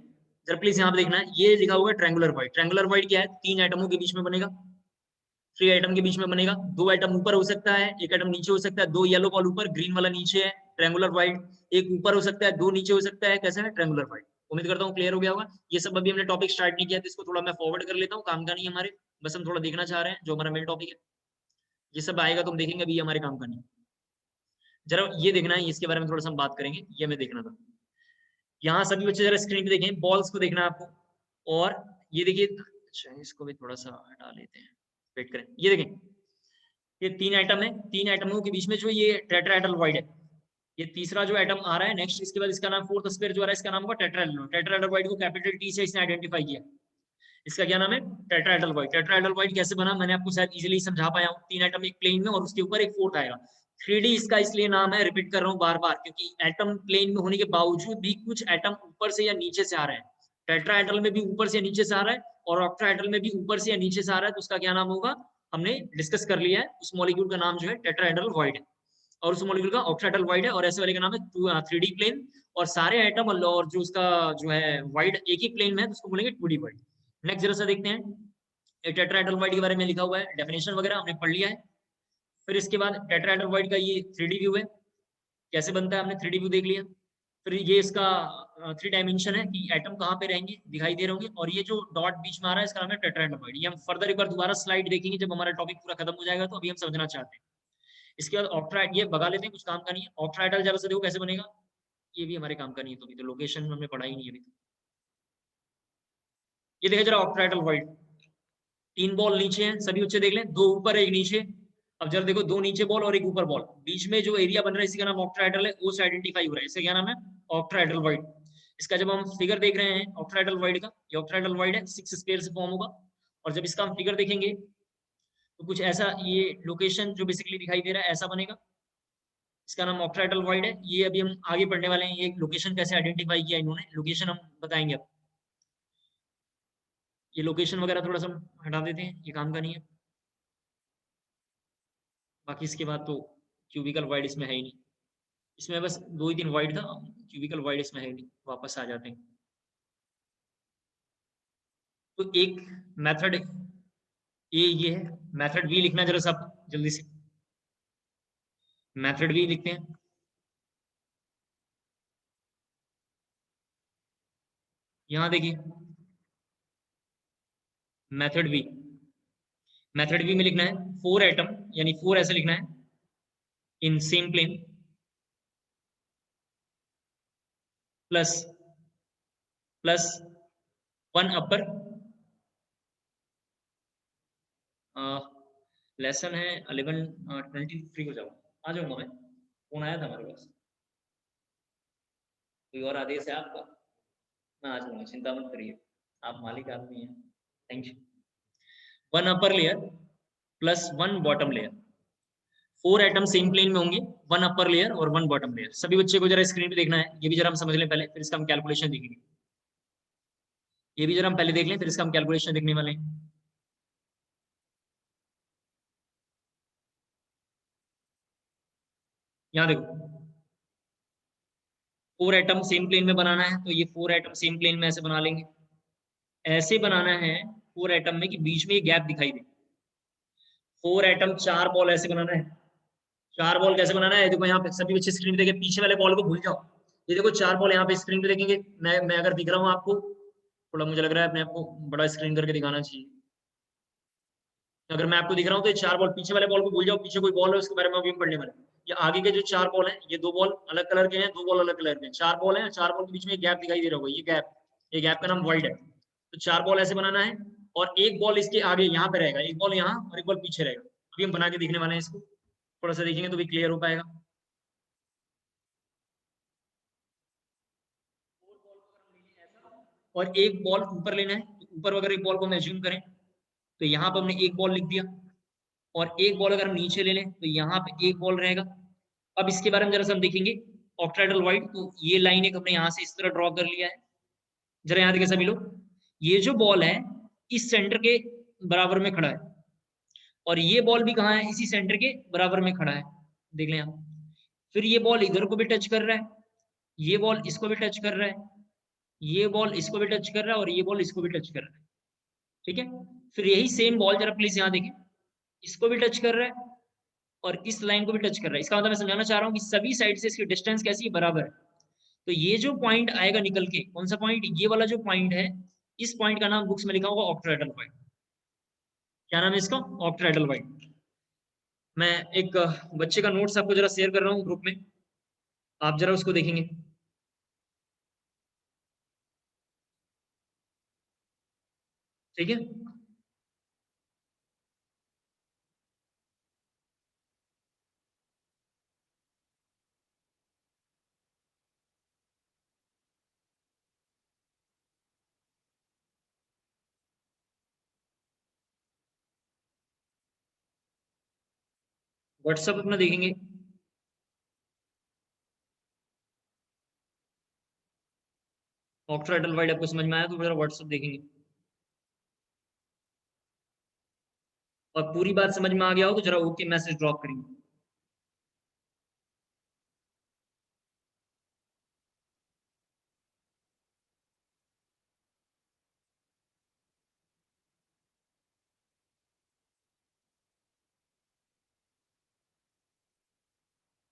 Speaker 1: जरा प्लीज यहाँ पे देखना है, ये लिखा हुआ है ट्रायंगुलर वॉइड। ट्रायंगुलर वॉइड क्या है? 3 एटमों के बीच में बनेगा, 3 एटम के बीच में बनेगा। 2 एटम ऊपर हो सकता है, 1 एटम नीचे हो सकता है। 2 येलो बॉल ऊपर, ग्रीन वाला नीचे है, ट्रायंगुलर वॉइड। एक ऊपर हो सकता है, 2 नीचे हो सकता है, कैसा है? Triangular void. उम्मीद करता हूँ क्लियर हो गया होगा। ये सब अभी हमने टॉपिक स्टार्ट नहीं किया, तो इसको थोड़ा मैं फॉरवर्ड कर लेता हूँ, काम का नहीं है हमारे, बस हम थोड़ा देखना चाह रहे हैं जो हमारा मेन टॉपिक है। ये सब आएगा तो हम देखेंगे, अभी हमारे काम का नहीं। जरा ये देखना है, इसके बारे में थोड़ा सा हम बात करेंगे, ये हमें देखना था। यहाँ सभी बच्चे जरा स्क्रीन पे देखें, बॉल्स को देखना है आपको। और ये देखिए, अच्छा इसको भी थोड़ा सा हटा लेते हैं, वेट करें। ये देखें, ये 3 एटम है, 3 एटमों के बीच में जो ये टेट्राहेड्रल वॉइड है। ये तीसरा जो एटम आ रहा है नेक्स्ट, इसके बाद इसका नाम फोर्थ स्क्वायर जो आ रहा है, इसका नाम होगा टेट्राहेड्रल। टेट्राहेड्रल वॉइड को कैपिटल टी से इसने आइडेंटिफाई किया। इसका क्या नाम है? Tetrahedral void. टेट्राहेड्रल वॉइड कैसे बना, मैंने आपको शायद इजीली समझा पाया हूँ। 3 एटम एक प्लेन में और उसके ऊपर एक फोर्थ आएगा। 3D इसका इसलिए नाम है, रिपीट कर रहा हूँ बार बार, क्योंकि एटम प्लेन में होने के बावजूद भी कुछ एटम ऊपर से या नीचे से आ रहे हैं। टेट्राहेड्रल में भी ऊपर से नीचे से आ रहा है, और ऑक्टाहेड्रल में भी ऊपर से या नीचे से आ रहा है, तो उसका क्या नाम होगा हमने डिस्कस कर लिया है। उस मॉलिक्यूल का नाम जो है टेट्राहेड्रल वॉइड है, और उस मॉलिक्यूल का ऑक्टाहेड्रल वॉइड है, और ऐसे वाले का नाम है 3D प्लेन। और सारे एटम और जो उसका जो है वॉइड एक ही प्लेन में है, तो उसको बोलेंगे 2D वॉइड। नेक्स्ट जरा सा देखते हैं, टेट्राहेड्रल वॉइड के बारे में लिखा हुआ है, डेफिनेशन वगैरह हमने पढ़ लिया है। फिर इसके बाद टेट्राहेड्रल वॉइड का ये 3D व्यू है, कैसे बनता है हमने 3D व्यू देख लिया। फिर ये इसका 3 डायमेंशन है कि एटम कहाँ पे रहेंगे, दिखाई दे रहे होंगे, और ये जो डॉट बीच में आ रहा है इसका नाम है टेट्राहेड्रल वॉइड। ये हम फर्दर एक बार दोबारा स्लाइड देखेंगे जब हमारा टॉपिक पूरा खत्म हो जाएगा, तो अभी हम समझना चाहते हैं। इसके बाद ऑक्टाहेड्रल, ये भगा लेते हैं, कुछ काम का नहीं है। ऑक्टाहेड्रल जरा सा देखो कैसे बनेगा, ये भी हमारे काम का नहीं है, तो अभी तो लोकेशन हमने पढ़ा ही नहीं है अभी। ये देखें जरा ऑक्टाहेड्रल वॉइड, 3 बॉल नीचे हैं, सभी बच्चे देख लें, 2 ऊपर 1 नीचे। अब जरा देखो, 2 नीचे बॉल और 1 ऊपर बॉल, बीच में जो एरिया बन रहा है इसी का नाम ऑक्टाहेड्रल है, वो से आइडेंटिफाई हो रहा है, इसे क्या नाम है? Octahedral void. इसका जब हम फिगर देख रहे हैं ऑक्टाहेड्रल वॉइड का, ये ऑक्टाहेड्रल वॉइड है, 6 स्क्वायर से फॉर्म होगा। और जब इसका हम फिगर देखेंगे तो कुछ ऐसा, ये लोकेशन जो बेसिकली दिखाई दे रहा है ऐसा बनेगा, इसका नाम ऑक्टाहेड्रल वॉइड है। ये अभी हम आगे पढ़ने वाले हैं, ये लोकेशन कैसे आइडेंटिफाई किया इन्होंने, लोकेशन हम बताएंगे अब। ये लोकेशन वगैरह थोड़ा सा हटा देते हैं, ये काम का नहीं है। बाकी इसके बाद तो क्यूबिकल वाइड इसमें है ही नहीं, इसमें बस 2 ही 3 वाइड था, क्यूबिकल वाइड इसमें है ही नहीं। वापस आ जाते हैं, तो एक मेथड ये है। मेथड भी लिखना जरा सब जल्दी से, मेथड भी लिखते हैं। यहां देखिए, मेथड बी, मेथड बी में लिखना है 4 एटम, यानी 4 ऐसे लिखना है, in same plane plus plus 1 upper. Lesson है 11:23 को जाओ, आ जाऊंगा मैं, फोन आया था हमारे पास, कोई और आदेश है आपका? मैं आ जाऊंगा, चिंता मत करिए, आप मालिक आदमी हैं। Thank you. 1 upper layer plus 1 bottom layer, 4 atom same plane में होंगे, 1 अपर लेयर और 1 बॉटम लेयर। सभी बच्चे को जरा स्क्रीन पे देखना है, ये भी जरा हम समझ लें पहले, फिर इसका हम कैलकुलेशन देखेंगे। ये भी जरा हम पहले देख लें, फिर इसका हम कैलकुलेशन देखने वाले हैं। यहाँ देखो, 4 एटम सेम प्लेन में बनाना है, तो ये 4 एटम सेम प्लेन में ऐसे बना लेंगे। ऐसे बनाना है 4 एटम में कि बीच में ये गैप दिखाई दे। 4 एटम 4 बॉल ऐसे बनाना है। 4 बॉल कैसे बनाना है, देखो यहाँ पे सभी बच्चे स्क्रीन पे देखें, पीछे वाले बॉल को भूल जाओ। ये देखो 4 बॉल यहाँ पे स्क्रीन पे देखेंगे, मैं अगर दिख रहा हूँ आपको, थोड़ा मुझे लग रहा है अपने आपको बड़ा स्क्रीन करके दिखाना चाहिए। अगर मैं आपको दिख रहा हूँ तो ये 4 बॉल, पीछे वाले बॉल को भूल जाओ, पीछे कोई बॉल है उसके बारे में अभी पढ़ने वाले। ये आगे के जो 4 बॉल हैं, ये 2 बॉल अलग कलर के हैं, 2 बॉल अलग कलर के हैं। 4 बॉल हैं, 4 बॉल के बीच में एक गैप दिखाई दे रहा होगा, ये गैप का नाम वॉइड है। तो 4 बॉल ऐसे बनाना है और एक बॉल इसके आगे यहाँ पे रहेगा, एक बॉल यहाँ और एक बॉल पीछे रहेगा। अभी हम बना के देखने वाले हैं इसको, थोड़ा सा देखेंगे तो भी क्लियर हो पाएगा। और एक बॉल ऊपर लेना है, तो ऊपर अगर एक बॉल को हम एज्यूम करें तो यहाँ पर हमने एक बॉल लिख दिया, और एक बॉल अगर हम नीचे ले लें तो यहाँ पे एक बॉल रहेगा। अब इसके बारे में जरा सा हम देखेंगे ऑक्टाहेड्रल वाइड, तो ये लाइन एक हमने यहाँ से इस तरह ड्रॉ कर लिया है। जरा यहाँ देखें सभी लोग, ये जो बॉल है इस सेंटर के बराबर में खड़ा है, और ये बॉल भी कहाँ है, इसी सेंटर के बराबर में खड़ा है, देख लें आप। फिर ये बॉल इधर को भी टच कर रहा है, ये बॉल इसको भी टच कर रहा है, ये बॉल इसको भी टच कर रहा है, और ये बॉल इसको भी टच कर रहा है, ठीक है। फिर यही सेम बॉल जरा प्लीज यहाँ देखें, इसको भी टच कर रहा है और इस लाइन को भी टच कर रहा है। इसका मतलब मैं समझाना चाह रहा हूँ कि सभी साइड से इसकी डिस्टेंस कैसी है, बराबर है। तो ये जो पॉइंट आएगा निकल के, कौन सा पॉइंट, ये वाला जो पॉइंट है, इस पॉइंट का नाम बुक्स में लिखा होगा ऑक्टाहेड्रल वाइड। क्या नाम है इसका, ऑक्टाहेड्रल वाइड। मैं एक बच्चे का नोट्स आपको जरा शेयर कर रहा हूँ ग्रुप में, आप जरा उसको देखेंगे, ठीक है। व्हाट्सअप अपना देखेंगे, ऑक्टाहेड्रल वाइड आपको समझ में आया तो जरा व्हाट्सअप देखेंगे, और पूरी बात समझ में आ गया हो तो जरा ओके मैसेज ड्रॉप करेंगे।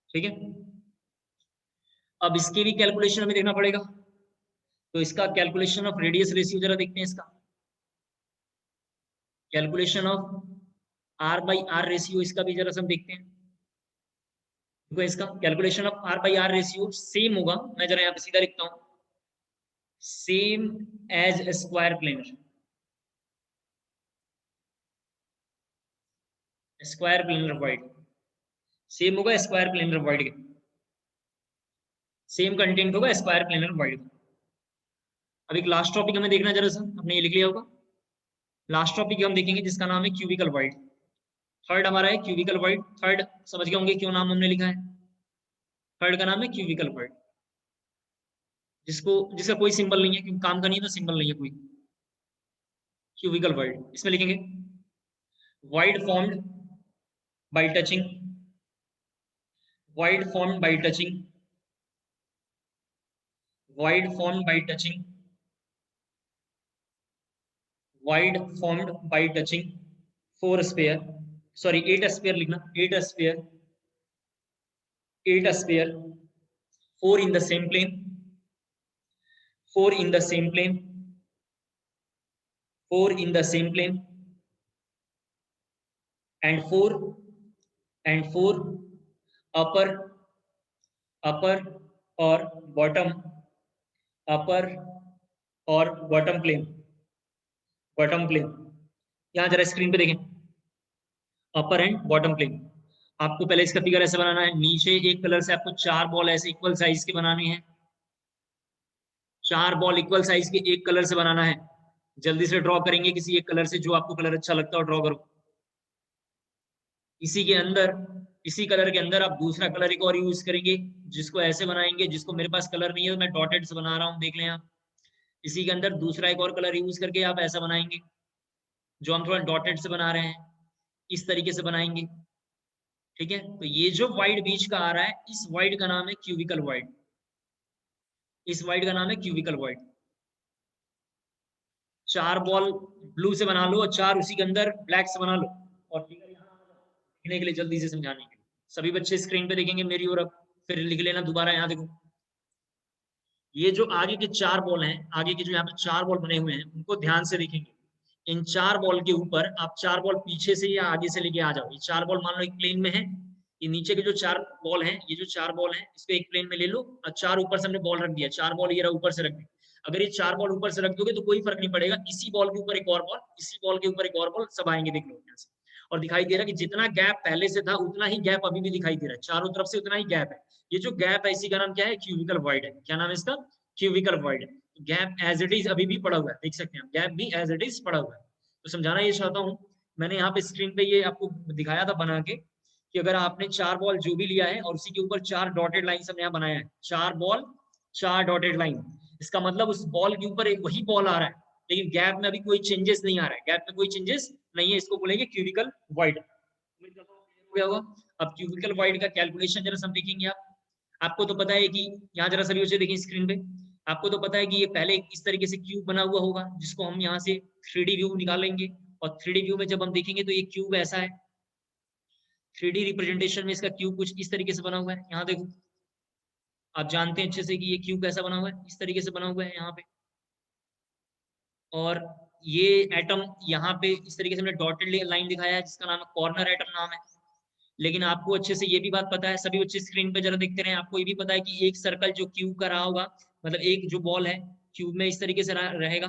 Speaker 1: ठीक है, अब इसकी भी कैलकुलेशन हमें देखना पड़ेगा, तो इसका कैलकुलेशन ऑफ रेडियस रेशियो जरा देखते हैं इसका, calculation of r by r ratio, इसका भी जरा हम देखते हैं। देखो इसका calculation of r by r ratio same होगा, मैं जरा यहाँ पे सीधा लिखता हूँ, same as square planar, square planar void, same होगा स्क्वायर प्लेनर वाइड के, सेम कंटेंट होगा स्क्वायर प्लेनर वाइड। अब एक लास्ट टॉपिक हमें देखना जरा सा, आपने ये लिख लिया होगा, लास्ट टॉपिक हम देखेंगे जिसका नाम है क्यूबिकल वाइड। थर्ड हमारा है क्यूबिकल वाइड, थर्ड समझ गए होंगे क्यों नाम हमने लिखा है, थर्ड का नाम है क्यूबिकल वाइड, जिसको जिसका कोई सिंबल नहीं है क्योंकि काम का नहीं है तो सिंबल नहीं है कोई। क्यूबिकल वाइड इसमें लिखेंगे void formed by touching, void formed by touching, void formed by touching, void formed by touching, four sphere, sorry 8 sphere लिखना, 8 sphere, 8 sphere, four in the same plane, four in the same plane, four in the same plane, and four upper upper or bottom, upper और bottom plane, bottom plane। यहाँ जरा screen पे देखें, अपर and bottom plane. आपको पहले इसका figure ऐसे बनाना है, नीचे एक कलर से आपको 4 बॉल ऐसे इक्वल साइज के बनाने हैं, 4 बॉल इक्वल साइज के एक कलर से बनाना है। जल्दी से ड्रॉ करेंगे किसी एक कलर से, जो आपको कलर अच्छा लगता हो ड्रॉ करो। इसी के अंदर, इसी कलर के अंदर आप दूसरा कलर एक और यूज करेंगे, जिसको ऐसे बनाएंगे, जिसको मेरे पास कलर नहीं है तो मैं डॉटेड से बना रहा हूँ, देख लें आप। इसी के अंदर दूसरा एक और कलर यूज करके आप ऐसा बनाएंगे, जो हम थोड़ा डॉटेड से बना रहे हैं, इस तरीके से बनाएंगे, ठीक है। तो ये जो वाइड बीच का आ रहा है, इस वाइड का नाम है क्यूबिकल वाइड, इस वाइड का नाम है क्यूबिकल वाइड। 4 बॉल ब्लू से बना लो और 4 उसी के अंदर ब्लैक से बना लो, और फिगर यहाँ लिखने के लिए जल्दी से समझाने के लिए सभी बच्चे स्क्रीन पे देखेंगे मेरी ओर, अब फिर लिख लेना दोबारा। यहाँ देखो, ये जो आगे के 4 बॉल हैं, आगे के जो यहाँ पे 4 बॉल बने हुए हैं, उनको ध्यान से देखेंगे। इन 4 बॉल के ऊपर आप 4 बॉल पीछे से या आगे से लेके आ जाओ। ये 4 बॉल मान लो एक प्लेन में है, ये नीचे के जो 4 बॉल हैं, ये जो 4 बॉल हैं इसको एक प्लेन में ले लो और 4 ऊपर से हमने बॉल रख दिया, 4 बॉल ये रहा ऊपर से रख दी। अगर ये 4 बॉल ऊपर से रख दोगे तो कोई फर्क नहीं पड़ेगा, इसी बॉल के ऊपर एक और बॉल, इसी बॉल के ऊपर एक और बॉल, सब आएंगे देख लो यहाँ से। और दिखाई दे रहा है कि जितना गैप पहले से था उतना ही गैप अभी भी दिखाई दे रहा है, चारों तरफ से उतना ही गैप है। ये जो गैप है इसी का नाम क्या है, क्यूबिकल वॉइड है। क्या नाम है इसका, cubical void. Gap as it is अभी भी पड़ा हुआ है, देख सकते हैं गैप भी एज इट इज पड़ा हुआ है। तो समझाना ये चाहता हूँ, मैंने यहाँ पे स्क्रीन पे ये आपको दिखाया था बना के कि अगर आपने 4 बॉल जो भी लिया है और उसी के ऊपर 4 डॉटेड लाइन हमने यहाँ बनाया है, 4 बॉल 4 डॉटेड लाइन, इसका मतलब उस बॉल के ऊपर एक वही बॉल आ रहा है, लेकिन गैप में अभी कोई चेंजेस नहीं आ रहा है, गैप में कोई चेंजेस नहीं है, इसको बोलेंगे क्यूबिकल वॉइड। अब क्यूबिकल वॉइड का कैलकुलेशन जरा सब देखेंगे आप। आपको तो पता है कि यहाँ जरा सभी बच्चे देखें स्क्रीन पे, आपको तो पता है कि ये पहले इस तरीके से क्यूब बना हुआ होगा जिसको हम यहाँ से 3D व्यू निकालेंगे, और 3D व्यू में जब हम देखेंगे तो ये क्यूब ऐसा है, 3D रिप्रेजेंटेशन में इसका क्यूब कुछ इस तरीके से बना हुआ है। यहाँ देखो, आप जानते हैं अच्छे से कि ये क्यूब कैसा बना हुआ है, इस तरीके से बना हुआ है यहाँ पे। और ये एटम यहाँ पे इस तरीके से हमने डॉटेड लाइन दिखाया है जिसका नाम है कॉर्नर एटम नाम है। लेकिन आपको अच्छे से ये भी बात पता है, सभी बच्चे स्क्रीन पे जरा देखते रहे, आपको ये भी पता है कि एक सर्कल जो क्यूब का रहा होगा, मतलब एक जो बॉल है क्यूब में इस तरीके से रहेगा,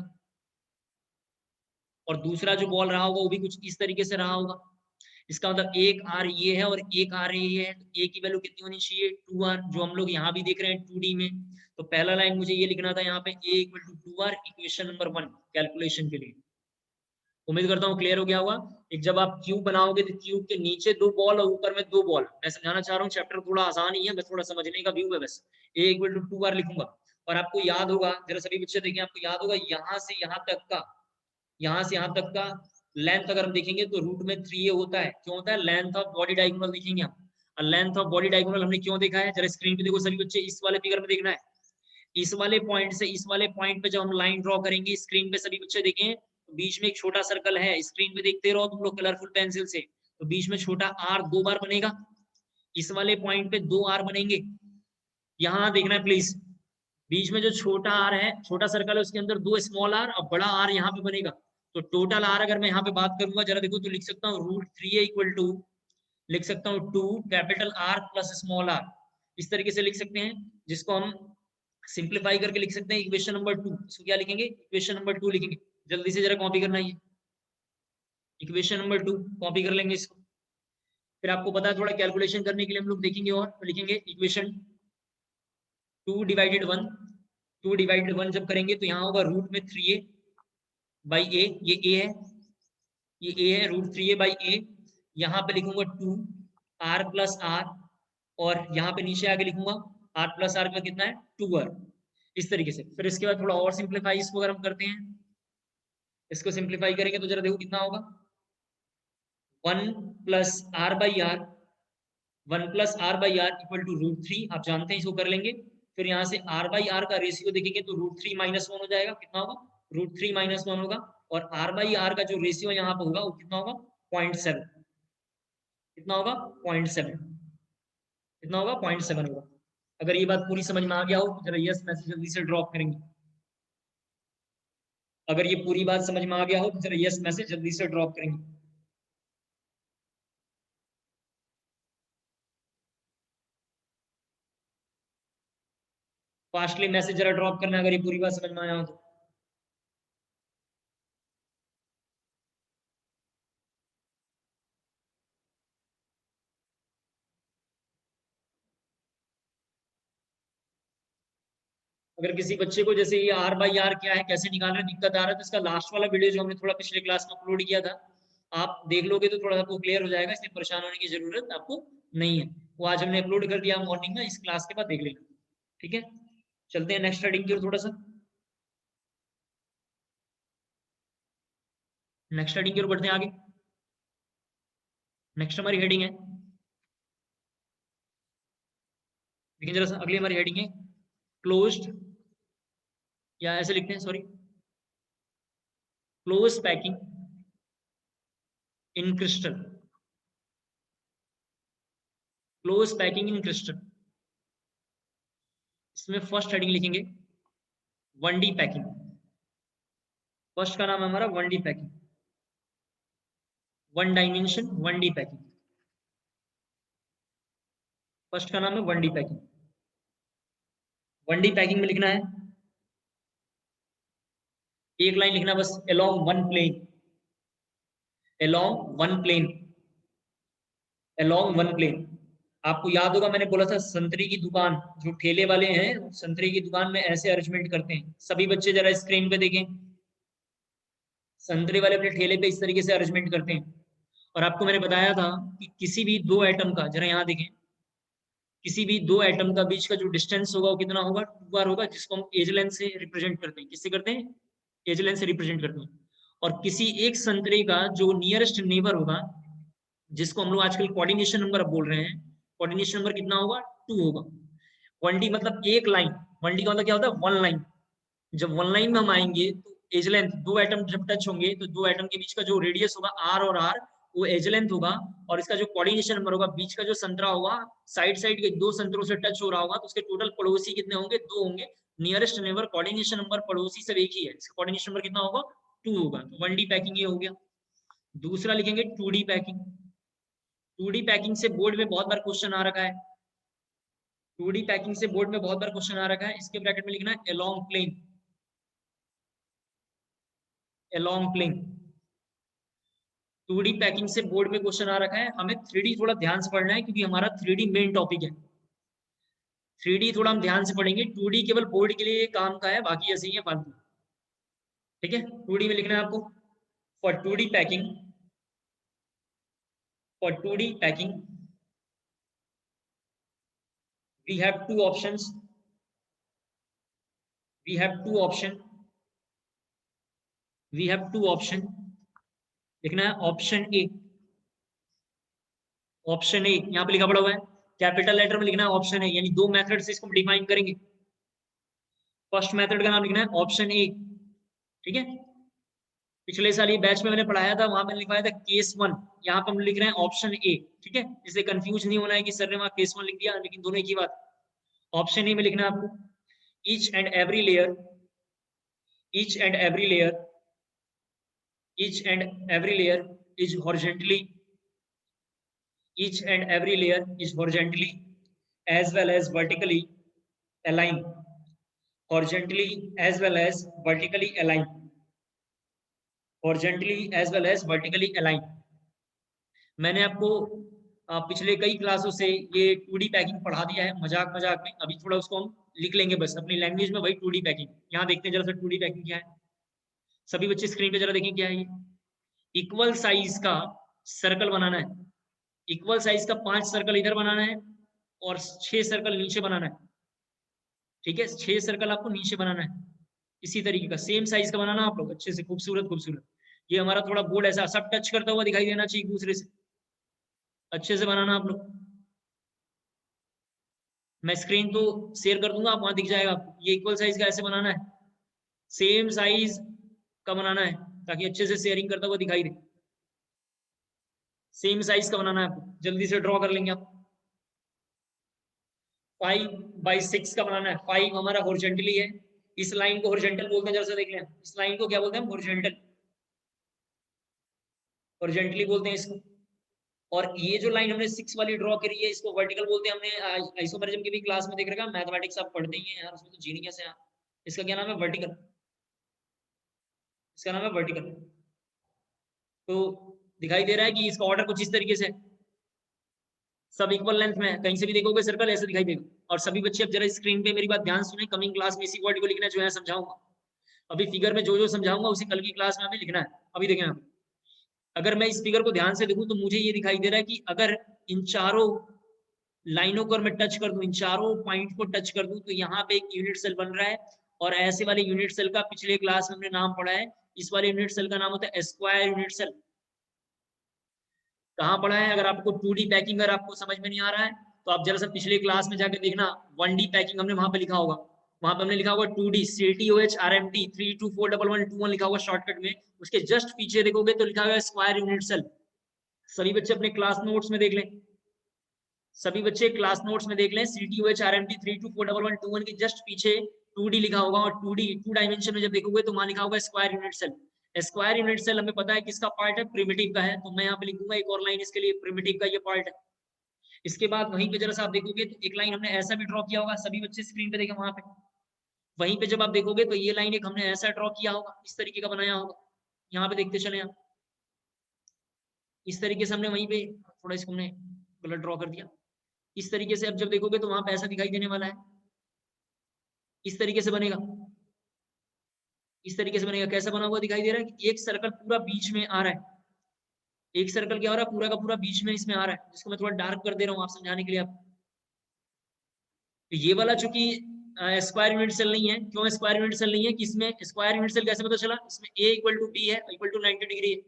Speaker 1: और दूसरा जो बॉल रहा होगा वो भी कुछ इस तरीके से रहा होगा। इसका मतलब एक आर ये है और एक आर ये है, ए की वैल्यू कितनी होनी चाहिए, 2r, जो हम लोग यहाँ भी देख रहे हैं 2D में। तो पहला लाइन मुझे ये लिखना था यहाँ पे a equal to 2r, equation number 1 calculation के लिए। उम्मीद करता हूँ क्लियर हो गया होगा। एक जब आप क्यूब बनाओगे तो क्यूब के नीचे 2 बॉल और ऊपर में 2 बॉल, मैं समझाना चाह रहा हूँ, चैप्टर थोड़ा आसान ही है, बस थोड़ा समझने का व्यू है बस। a इक्वल टू 2r लिखूंगा, और आपको याद होगा, जरा सभी बच्चे देखें, आपको याद होगा यहाँ से यहाँ तक का, यहाँ से यहाँ तक का लेंथ अगर हम देखेंगे तो रूट में 3a होता है। क्यों होता है, लेंथ ऑफ बॉडी डायगोनल देखेंगे हम। और लेंथ ऑफ बॉडी डायगोनल हमने क्यों देखा है, जरा स्क्रीन पे देखो सभी बच्चे, इस वाले फिगर में देखना है। इस वाले पॉइंट से इस वाले पॉइंट पे जब हम लाइन ड्रॉ करेंगे, स्क्रीन पे सभी बच्चे देखें, तो बीच में एक छोटा सर्कल है, स्क्रीन पे देखते रहो तुम लोग कलरफुल पेंसिल से, तो बीच में छोटा आर 2 बार बनेगा, इस वाले पॉइंट पे 2 आर बनेंगे। यहाँ देखना है प्लीज, बीच में जो छोटा आर है, छोटा सर्कल है, उसके अंदर 2 स्मॉल आर और बड़ा आर यहाँ पे बनेगा। तो टोटल आर अगर मैं यहाँ पे बात करूंगा, जरा देखो, तो लिख सकता हूँ √3a इक्वल टू, लिख सकता हूँ 2 capital R plus small r, इस तरीके से लिख सकते हैं, जिसको हम सिंप्लीफाई करके लिख सकते हैं इक्वेशन नंबर 2। इसको क्या लिखेंगे, इक्वेशन नंबर 2 लिखेंगे। जल्दी से जरा कॉपी करना, ये इक्वेशन नंबर 2 कॉपी कर लेंगे इसको। फिर आपको पता है थोड़ा कैलकुलेशन करने के लिए हम लोग देखेंगे, और तो लिखेंगे इक्वेशन 2 डिवाइडेड 1, 2 डिवाइडेड 1 जब करेंगे तो यहाँ होगा रूट में 3a बाई a, ये a है, ये a है, √3a बाई a, यहाँ पे लिखूंगा 2 r प्लस r, और यहाँ पे नीचे आके लिखूंगा r प्लस r का कितना है 2r, इस तरीके से। फिर इसके बाद थोड़ा और सिंप्लीफाई इसको अगर हम करते हैं, इसको सिंप्लीफाई करेंगे तो जरा देखो कितना होगा, 1 plus r by r, 1 plus r by r equal to √3, आप जानते हैं इसको कर लेंगे। फिर यहाँ से r बाई r का रेशियो देखेंगे तो √3 माइनस 1 हो जाएगा, कितना होगा, √3 माइनस 1 होगा, और r बाई r का जो रेशियो यहाँ पे होगा वो कितना होगा 0.7, कितना होगा 0.7, कितना होगा 0.7 होगा। अगर ये बात पूरी समझ में आ गया हो तो जरा यस मैसेज जल्दी से ड्रॉप करेंगे। अगर ये पूरी बात समझ में आ गया हो तो जरा यस मैसेज जल्दी से ड्रॉप करेंगे। फास्टली मैसेज जरा ड्रॉप करना अगर ये पूरी बात समझ में आया हो तो। अगर किसी बच्चे को जैसे ये r बाई r क्या है, कैसे निकालना दिक्कत आ रहा है, तो इसका लास्ट वाला वीडियो जो हमने थोड़ा पिछले क्लास में अपलोड किया था, आप देख लोगे तो थोड़ा आपको क्लियर हो जाएगा, इसलिए परेशान होने की जरूरत आपको नहीं है। वो आज हमने अपलोड कर दिया मॉर्निंग में, इस क्लास के बाद देख लेना, ठीक है। चलते हैं नेक्स्ट हेडिंग की ओर, थोड़ा सा नेक्स्ट हेडिंग की ओर बढ़ते हैं आगे। नेक्स्ट हमारी हेडिंग है, लेकिन जरा अगली हमारी हेडिंग है क्लोज्ड, या ऐसे लिखते हैं, sorry, close packing in crystal, close packing in crystal. इसमें फर्स्ट हेडिंग लिखेंगे 1D पैकिंग, फर्स्ट का नाम है हमारा 1D packing. One dimension 1D packing. First का नाम है 1D पैकिंग। 1D पैकिंग में लिखना है, एक लाइन लिखना बस, along one plane, along one plane, along one plane. आपको याद होगा मैंने बोला था संतरी की दुकान, जो ठेले वाले हैं संतरी की दुकान में ऐसे अरेंजमेंट करते हैं। सभी बच्चे जरा स्क्रीन पे देखें, संतरे वाले अपने ठेले पे इस तरीके से अरेंजमेंट करते हैं। और आपको मैंने बताया था कि किसी भी दो एटम का, जरा यहाँ देखें, किसी भी दो एटम का बीच का जो डिस्टेंस होगा वो कितना होगा, 2r होगा, जिसको हम एज लेंथ से रिप्रेजेंट करते हैं। किससे करते हैं, एज लेंथ से रिप्रेजेंट करते हैं। और किसी एक संतरे का जो नियरेस्ट नेबर होगा, जिसको हम लोग आजकल कोऑर्डिनेशन नंबर बोल रहे हैं, कोऑर्डिनेशन नंबर कितना होगा, 2 होगा। 1D मतलब एक लाइन, 1D का मतलब क्या होता है, वन लाइन। जब वन लाइन में हम आएंगे तो एज लेंथ, दो एटम जब टच होंगे तो दो एटम के बीच का जो रेडियस होगा r और r, वो एज लेंथ होगा। और इसका जो कोऑर्डिनेशन नंबर होगा, बीच का जो संतरा होगा, साइड साइड के दो संतरों से टच हो रहा होगा, तो उसके टोटल पड़ोसी कितने होंगे, 2 होंगे। नियरेस्ट नेबर कोऑर्डिनेशन नंबर पड़ोसी सब एक ही है, इसका कोऑर्डिनेशन नंबर कितना होगा, 2 होगा। तो 1D पैकिंग ये हो गया। दूसरा लिखेंगे 2D पैकिंग। 2D पैकिंग से बोर्ड में बहुत बार क्वेश्चन आ रखा है, 2D पैकिंग से बोर्ड में बहुत बार क्वेश्चन आ रखा है। इसके ब्रैकेट में लिखना है along plane, along plane. 2D packing से बोर्ड में क्वेश्चन आ रखा है। हमें 3D थोड़ा ध्यान से पढ़ना है क्योंकि हमारा 3D मेन टॉपिक है। 3D थोड़ा हम ध्यान से पढ़ेंगे, 2D केवल बोर्ड के लिए काम का है, बाकी ऐसे ही है फालतू। ठीक है, 2D में लिखना है आपको, for 2D packing, for 2D packing we have two options, we have two option, we have two option। लिखना है ऑप्शन ए, ऑप्शन ए यहाँ पे लिखा पड़ा हुआ है, कैपिटल लेटर में लिखना है ऑप्शन ए, यानी दो मेथड से इसको डिफाइन करेंगे। फर्स्ट मेथड का नाम लिखना है ऑप्शन ए। ठीक है, पिछले साल ये बैच में मैंने पढ़ाया था, वहां मैंने लिखवाया था केस 1, यहाँ पे हम लिख रहे हैं ऑप्शन ए। ठीक है, इससे कंफ्यूज नहीं होना है कि सर ने वहां केस 1 लिख दिया, लेकिन दोनों एक ही बात। ऑप्शन ए में लिखना है आपको, each and every layer, each and every layer, each and every layer is horizontally, each and every layer is horizontally as well as vertically aligned, horizontally as well as vertically aligned, horizontally as well as vertically aligned। मैंने आपको पिछले कई क्लासों से ये 2D packing पढ़ा दिया है मजाक मजाक में, अभी थोड़ा उसको हम लिख लेंगे बस अपनी लैंग्वेज में, वही 2D पैकिंग। यहाँ देखते हैं जरा सा 2D पैकिंग क्या है। सभी बच्चे स्क्रीन पे जरा देखें क्या है ये। इक्वल साइज का सर्कल बनाना है, इक्वल साइज का 5 सर्कल इधर बनाना है और 6 सर्कल नीचे बनाना है। ठीक है, 6 सर्कल आपको नीचे बनाना है, इसी तरीके का सेम साइज का बनाना आप लोग, अच्छे से खूबसूरत खूबसूरत। ये हमारा थोड़ा बोर्ड ऐसा सब टच करता हुआ दिखाई देना चाहिए एक दूसरे से, अच्छे से बनाना आप लोग। मैं स्क्रीन तो शेयर कर दूंगा, आप वहां दिख जाएगा आपको। ये इक्वल साइज का ऐसे बनाना है, सेम साइज का बनाना है, ताकि अच्छे से शेयरिंग करता हुआ दिखाई दे। सेम साइज का बनाना है आपको, जल्दी से ड्रॉ कर लेंगे आप। 5/6 का बनाना है। 5 हमारा हॉरिजॉन्टली है, इस लाइन को हॉरिजॉन्टल बोलते हैं, जरा सा देख लें, इस लाइन को क्या बोलते हैं, हॉरिजॉन्टल, हॉरिजॉन्टली बोलते हैं इसको। और ये जो लाइन हमने 6 वाली ड्रॉ करी है, इसको वर्टिकल बोलते हैं। हमने आइसोमेरिज्म की भी क्लास में देख रखा है, मैथमेटिक्स आप पढ़ते ही हैं यार, उसमें तो जीनियस है यार। इसका क्या नाम है, वर्टिकल, इसका नाम है वर्टिकल। तो दिखाई दे रहा है कि इसका ऑर्डर कुछ इस तरीके से है, सब इक्वल लेंथ में है। कहीं से भी देखोगे सर्कल ऐसे दिखाई देगा। और सभी बच्चे अब जरा स्क्रीन पे मेरी बात ध्यान सुने, कमिंग क्लास में इसी वर्ड को लिखना जो है समझाऊंगा। अभी फिगर में जो जो समझाऊंगा उसी कल की क्लास में हमें लिखना है। अभी देखें आप, अगर मैं इस फिगर को ध्यान से देखूं तो मुझे ये दिखाई दे रहा है कि अगर इन चारों लाइनों को मैं टच कर दूं, इन चारों पॉइंट को टच कर दूं, तो यहाँ पे एक यूनिट सेल बन रहा है। और ऐसे वाले यूनिट सेल का पिछले क्लास में हमने नाम पढ़ा है, इस वाले यूनिट सेल का नाम होता है स्क्वायर यूनिट सेल। कहाँ पढ़ा है, अगर आपको 2D पैकिंग अगर आपको समझ में नहीं आ रहा है तो आप जरा सा पिछले क्लास में जाकर देखना, 1D पैकिंग हमने वहां पे लिखा होगा, वहां पे हमने लिखा होगा 2D CTOH RMT 3241121 लिखा होगा शॉर्टकट में। उसके जस्ट पीछे देखोगे तो लिखा हुआ है स्क्वायर यूनिट सेल। सभी बच्चे अपने क्लास नोट्स में देख लें, सभी बच्चे क्लास नोट्स में देख लें, CTOH RMT 3241121 के जस्ट पीछे 2D लिखा होगा। और 2D 2 डायमेंशन में जब देखोगे तो वहां लिखा होगा square unit cell. Square unit cell हमें पता है किसका पार्ट है, प्रिमिटिव का है, तो मैं यहाँ पे लिखूंगा एक और लाइन इसके लिए, प्रिमिटिव का ये पार्ट है। इसके बाद वहीं पे जरा सा आप देखोगे तो एक लाइन हमने ऐसा भी ड्रॉ किया होगा, सभी बच्चे स्क्रीन पे देखें वहां पे, वहीं पे जब आप देखोगे तो ये लाइन एक हमने ऐसा ड्रॉ किया होगा, इस तरीके का बनाया होगा, यहाँ पे देखते चले आप, इस तरीके से हमने वहीं पे थोड़ा इसको हमने गलत ड्रॉ कर दिया, इस तरीके से अब जब देखोगे तो वहां पे ऐसा दिखाई देने वाला है, इस तरीके से बनेगा, इस तरीके से बनेगा। कैसा बना हुआ दिखाई दे रहा है कि एक सर्कल पूरा बीच में आ रहा है, एक सर्कल क्या हो रहा है, पूरा का पूरा बीच में इसमें आ रहा है, जिसको मैं थोड़ा डार्क कर दे रहा हूँ आप समझाने के लिए आप। तो ये वाला चूंकि स्क्वायर यूनिट सेल नहीं है, क्यों स्क्वायर यूनिट सेल नहीं है कि इसमें स्क्वायर यूनिट सेल कैसे पता चला, इसमें a इक्वल टू b है, इक्वल टू 90 डिग्री है,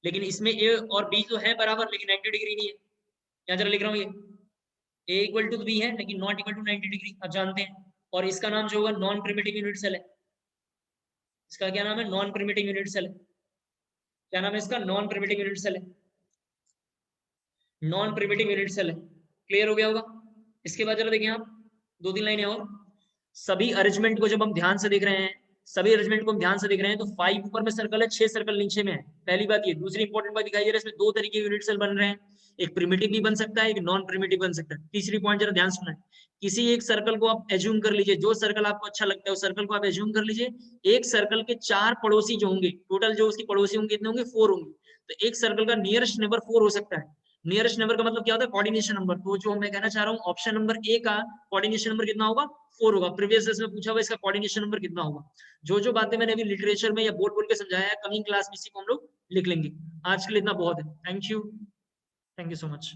Speaker 1: लेकिन इसमें a और b तो है बराबर, लेकिन 90 डिग्री नहीं है। यहाँ जरा लिख रहा हूँ ये a इक्वल टू b है लेकिन नॉट इक्वल टू 90 डिग्री, आप जानते हैं। और इसका नाम जो होगा नॉन प्रिमिटिव यूनिट सेल है, इसका क्या नाम है, नॉन प्रिमिटिव यूनिट सेल है। क्या नाम है इसका, नॉन प्रिमिटिव यूनिट सेल है, नॉन प्रिमिटिव यूनिट सेल है। क्लियर हो गया होगा। इसके बाद जरा देखें आप, दो तीन लाइनें और, सभी अरेंजमेंट को जब हम ध्यान से देख रहे हैं, सभी अरेंजमेंट को हम ध्यान से देख रहे हैं तो 5 ऊपर में सर्कल है, 6 सर्कल नीचे में है। पहली बात ये, दूसरी इंपॉर्टेंट बात दिखाई दे रहा है, इसमें दो तरीके के यूनिट सेल बन रहे हैं, एक प्रिमिटिव भी बन सकता है, एक नॉन प्रिमिटिव बन सकता है। तीसरी पॉइंट जरा ध्यान सुना है, किसी एक सर्कल को आप एज्यूम कर लीजिए, जो सर्कल आपको अच्छा लगता है उस सर्कल को आप एज्यूम कर लीजिए। एक सर्कल के 4 पड़ोसी जो होंगे, टोटल जो उसके पड़ोसी होंगे कितने होंगे, 4 होंगे। तो एक सर्कल का नियरेस्ट नेबर 4 हो सकता है। नियरेस्ट नेबर का मतलब क्या होता है, कोऑर्डिनेशन नंबर। तो जो मैं कहना चाह रहा हूँ, ऑप्शन नंबर ए का कोऑर्डिनेशन नंबर कितना होगा, 4 होगा। प्रीवियस में पूछा हुआ इसका कोऑर्डिनेशन नंबर कितना होगा। जो बातें मैंने अभी लिटरेचर में या बोल बोल के समझाया है, कमिंग क्लास में इसी को हम लोग लिख लेंगे। आज के लिए इतना बहुत है। Thank you so much.